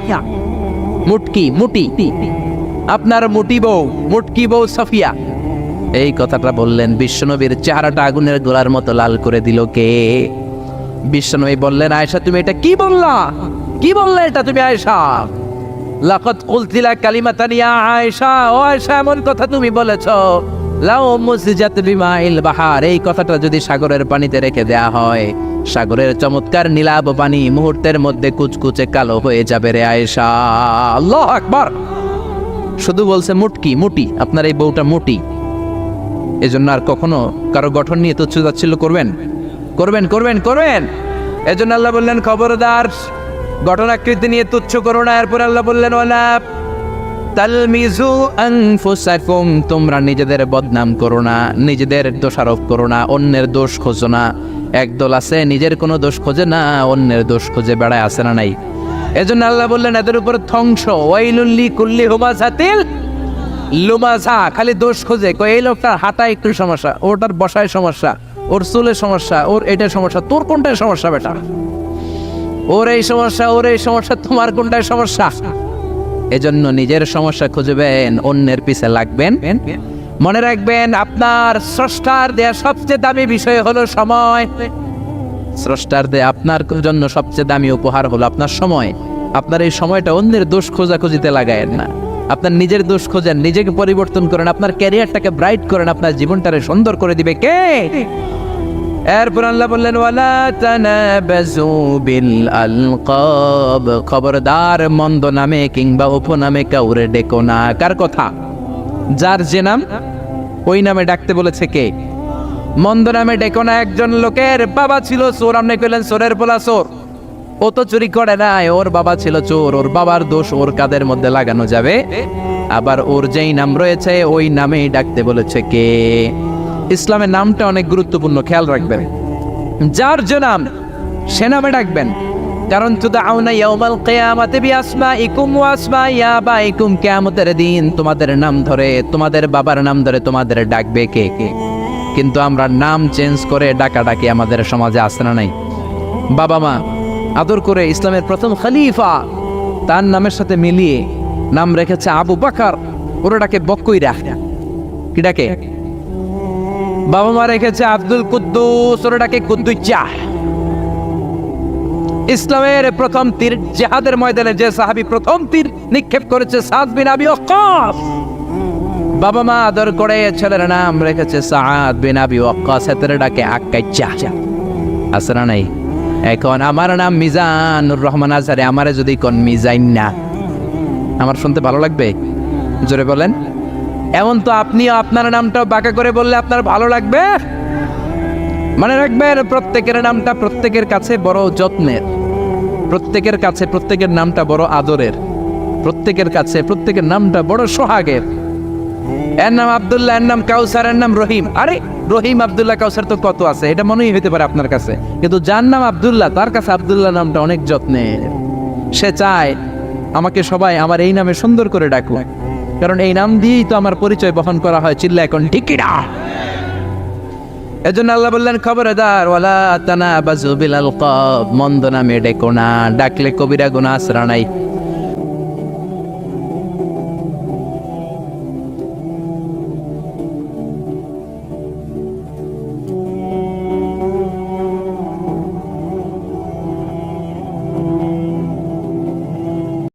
মুটি, আপনার মুটি বউ, মুটকি বউ সফিয়া। এই কথাটা বললেন, বিশ্বনবীর চেহারাটা আগুনের গোলার মতো লাল করে দিল কে? বিশ্বনবী বললেন, আয়েশা তুমি এটা কি বললা? কি বললে এটা তুমি আয়েশা? লাকাদ কুলতিলা কালিমাতান ইয়া আয়েশা, ও আয়েশা এমন কথা তুমি বলেছো, লাউ মুসজাত বিমাইল বাহার, এই কথাটা যদি সাগরের পানিতে রেখে দেয়া হয়, সাগরের চমৎকার নীলাভ পানি মুহূর্তের মধ্যে কুচকুচে কালো হয়ে যাবে রে আয়েশা। আল্লাহু আকবার। শুধু বলছে মুটি, আপনার এই বউটা মুটি। এজন্য আর কখনো কারো গঠন নিয়ে তুচ্ছ তাচ্ছিল্য করবেন? এজন্য আল্লাহ বললেন, খবরদার, গঠন আকৃতি নিয়ে তুচ্ছ করো না। এরপর আল্লাহ বললেন, ওয়ালা তালমিজু আনফুসাকুম, তোমরা নিজেদের বদনাম করো না, নিজেদের দোষারোপ করো না, অন্যের দোষ খোঁজো না। একদল আছে নিজের কোনো দোষ খোঁজে না, অন্যের দোষ খুঁজে বেড়ায়, আছে না নাই? এজন্য আল্লাহ বললেন, এদের উপর ধ্বংস। ওয়াইলুল লিকুল্লি হুমাযাতিল লুমাযা, খালি দোষ খোঁজে। এই লোকটার হাঁটা একটু সমস্যা, ওটার বসায় সমস্যা, ওর চুলের সমস্যা, ওর এটার সমস্যা, তোর কোনটায় সমস্যা বেটা? ওর এই সমস্যা, তোমার কোনটায় সমস্যা? এজন্য নিজের সমস্যা খুঁজবেন, অন্যের পিছে লাগবেন। মনে রাখবেন, আপনার স্রষ্টার দেয়া সবচেয়ে দামি বিষয় হলো সময়। স্রষ্টার দেয়া আপনার জন্য সবচেয়ে দামি উপহার হলো আপনার সময়। আপনার এই সময়টা অন্যের দোষ খোঁজাখুঁজিতে লাগায়েন না, আপনার নিজের দোষ খোঁজেন, নিজেকে পরিবর্তন করেন, আপনার ক্যারিয়ারটাকে ব্রাইট করেন, আপনার জীবনটারে সুন্দর করে দিবে কে? এরপর আল্লাহ বললেন, ওয়ালা তানাবাজু বিল আলকাব, খবরদার মন্দ নামে কিংবা উপনামে কাউরে ডেকো না। কার কথা? যার যে নাম ওই নামে ডাকতে বলেছে কে? মন্দ নামে ডেকো না। একজন লোকের বাবা ছিল চোর, আপনি কইলেন চোরের পোলা চোর, ও তো চুরি করে নাই, ওর বাবা ছিল চোর, ওর বাবার দোষ ওর কাদের মধ্যে লাগানো যাবে? আবার ওর যেই নাম রয়েছে ওই নামেই ডাকতে বলেছে কে? ইসলামের নামটা অনেক গুরুত্বপূর্ণ, খেয়াল রাখবেন। যার যে নাম সে নামে ডাকবেন। কারণ তুদআউনা ইয়াউমাল কিয়ামাতি বিআসমাইকুম ওয়া আসমাই আবাইকুম, কিয়ামতের দিন তোমাদের নাম ধরে, তোমাদের বাবার নাম ধরে তোমাদের ডাকবে কে? কিন্তু আমরা নাম চেঞ্জ করে ডাকাডাকি আমাদের সমাজে আছে না নাই? বাবা মা আদর করে ইসলামের প্রথম খলিফা তার নামের সাথে মিলিয়ে নাম রেখেছে আবু বকর, ওরা ডাকে বক্কইরা। কি ডাকে? বাবা মা রেখেছে আব্দুল কুদ্দুস, ওরা ডাকে কুদ্দুজ্জা। ইসলামের প্রথম তীর জিহাদের ময়দানে যে সাহাবী প্রথম তীর নিক্ষেপ করেছে সাদ বিন আবি ওয়াক্কাস, বাবা মা আদর করে ছেলের নাম রেখেছে সাদ বিন আবি ওয়াক্কাস, এতে ডাকে আক্কাইজা। আছে না নাই? এখন আমার নাম মিজানুর রহমান আজহারি, আমারে যদি কোন মিজাইন না, আমার শুনতে ভালো লাগবে? জোরে বলেন। এমন তো আপনিও আপনার নামটাও বাঁকা করে বললে আপনার ভালো লাগবে? মনে রাখবেন, প্রত্যেকের নামটা প্রত্যেকের কাছে বড় যত্নের, প্রত্যেকের কাছে প্রত্যেকের নামটা বড় আদরের, প্রত্যেকের কাছে প্রত্যেকের নামটা বড় সোহাগের। এর নাম আব্দুল্লাহ, এর নাম কাউসার, এর নাম রহিম। আরে রহিম, আব্দুল্লাহ, কাউসার তো কত আছে, এটা মনেই হইতে পারে আপনার কাছে, কিন্তু যার নাম আব্দুল্লাহ তার কাছে আব্দুল্লাহ নামটা অনেক যত্নের। সে চায় আমাকে সবাই আমার এই নামে সুন্দর করে ডাকুক, কারণ এই নাম দিয়েই তো আমার পরিচয় বহন করা হয়। চিল্লা এখন ঠিক কিনা? এজন্য আল্লাহ বললেন, খবরদার, ওয়ালা তানাবাজু বিল আলকাব, মন্দ নামে ডেকো না, ডাকলে কবিরা গুনাহ আশ্রা নাই।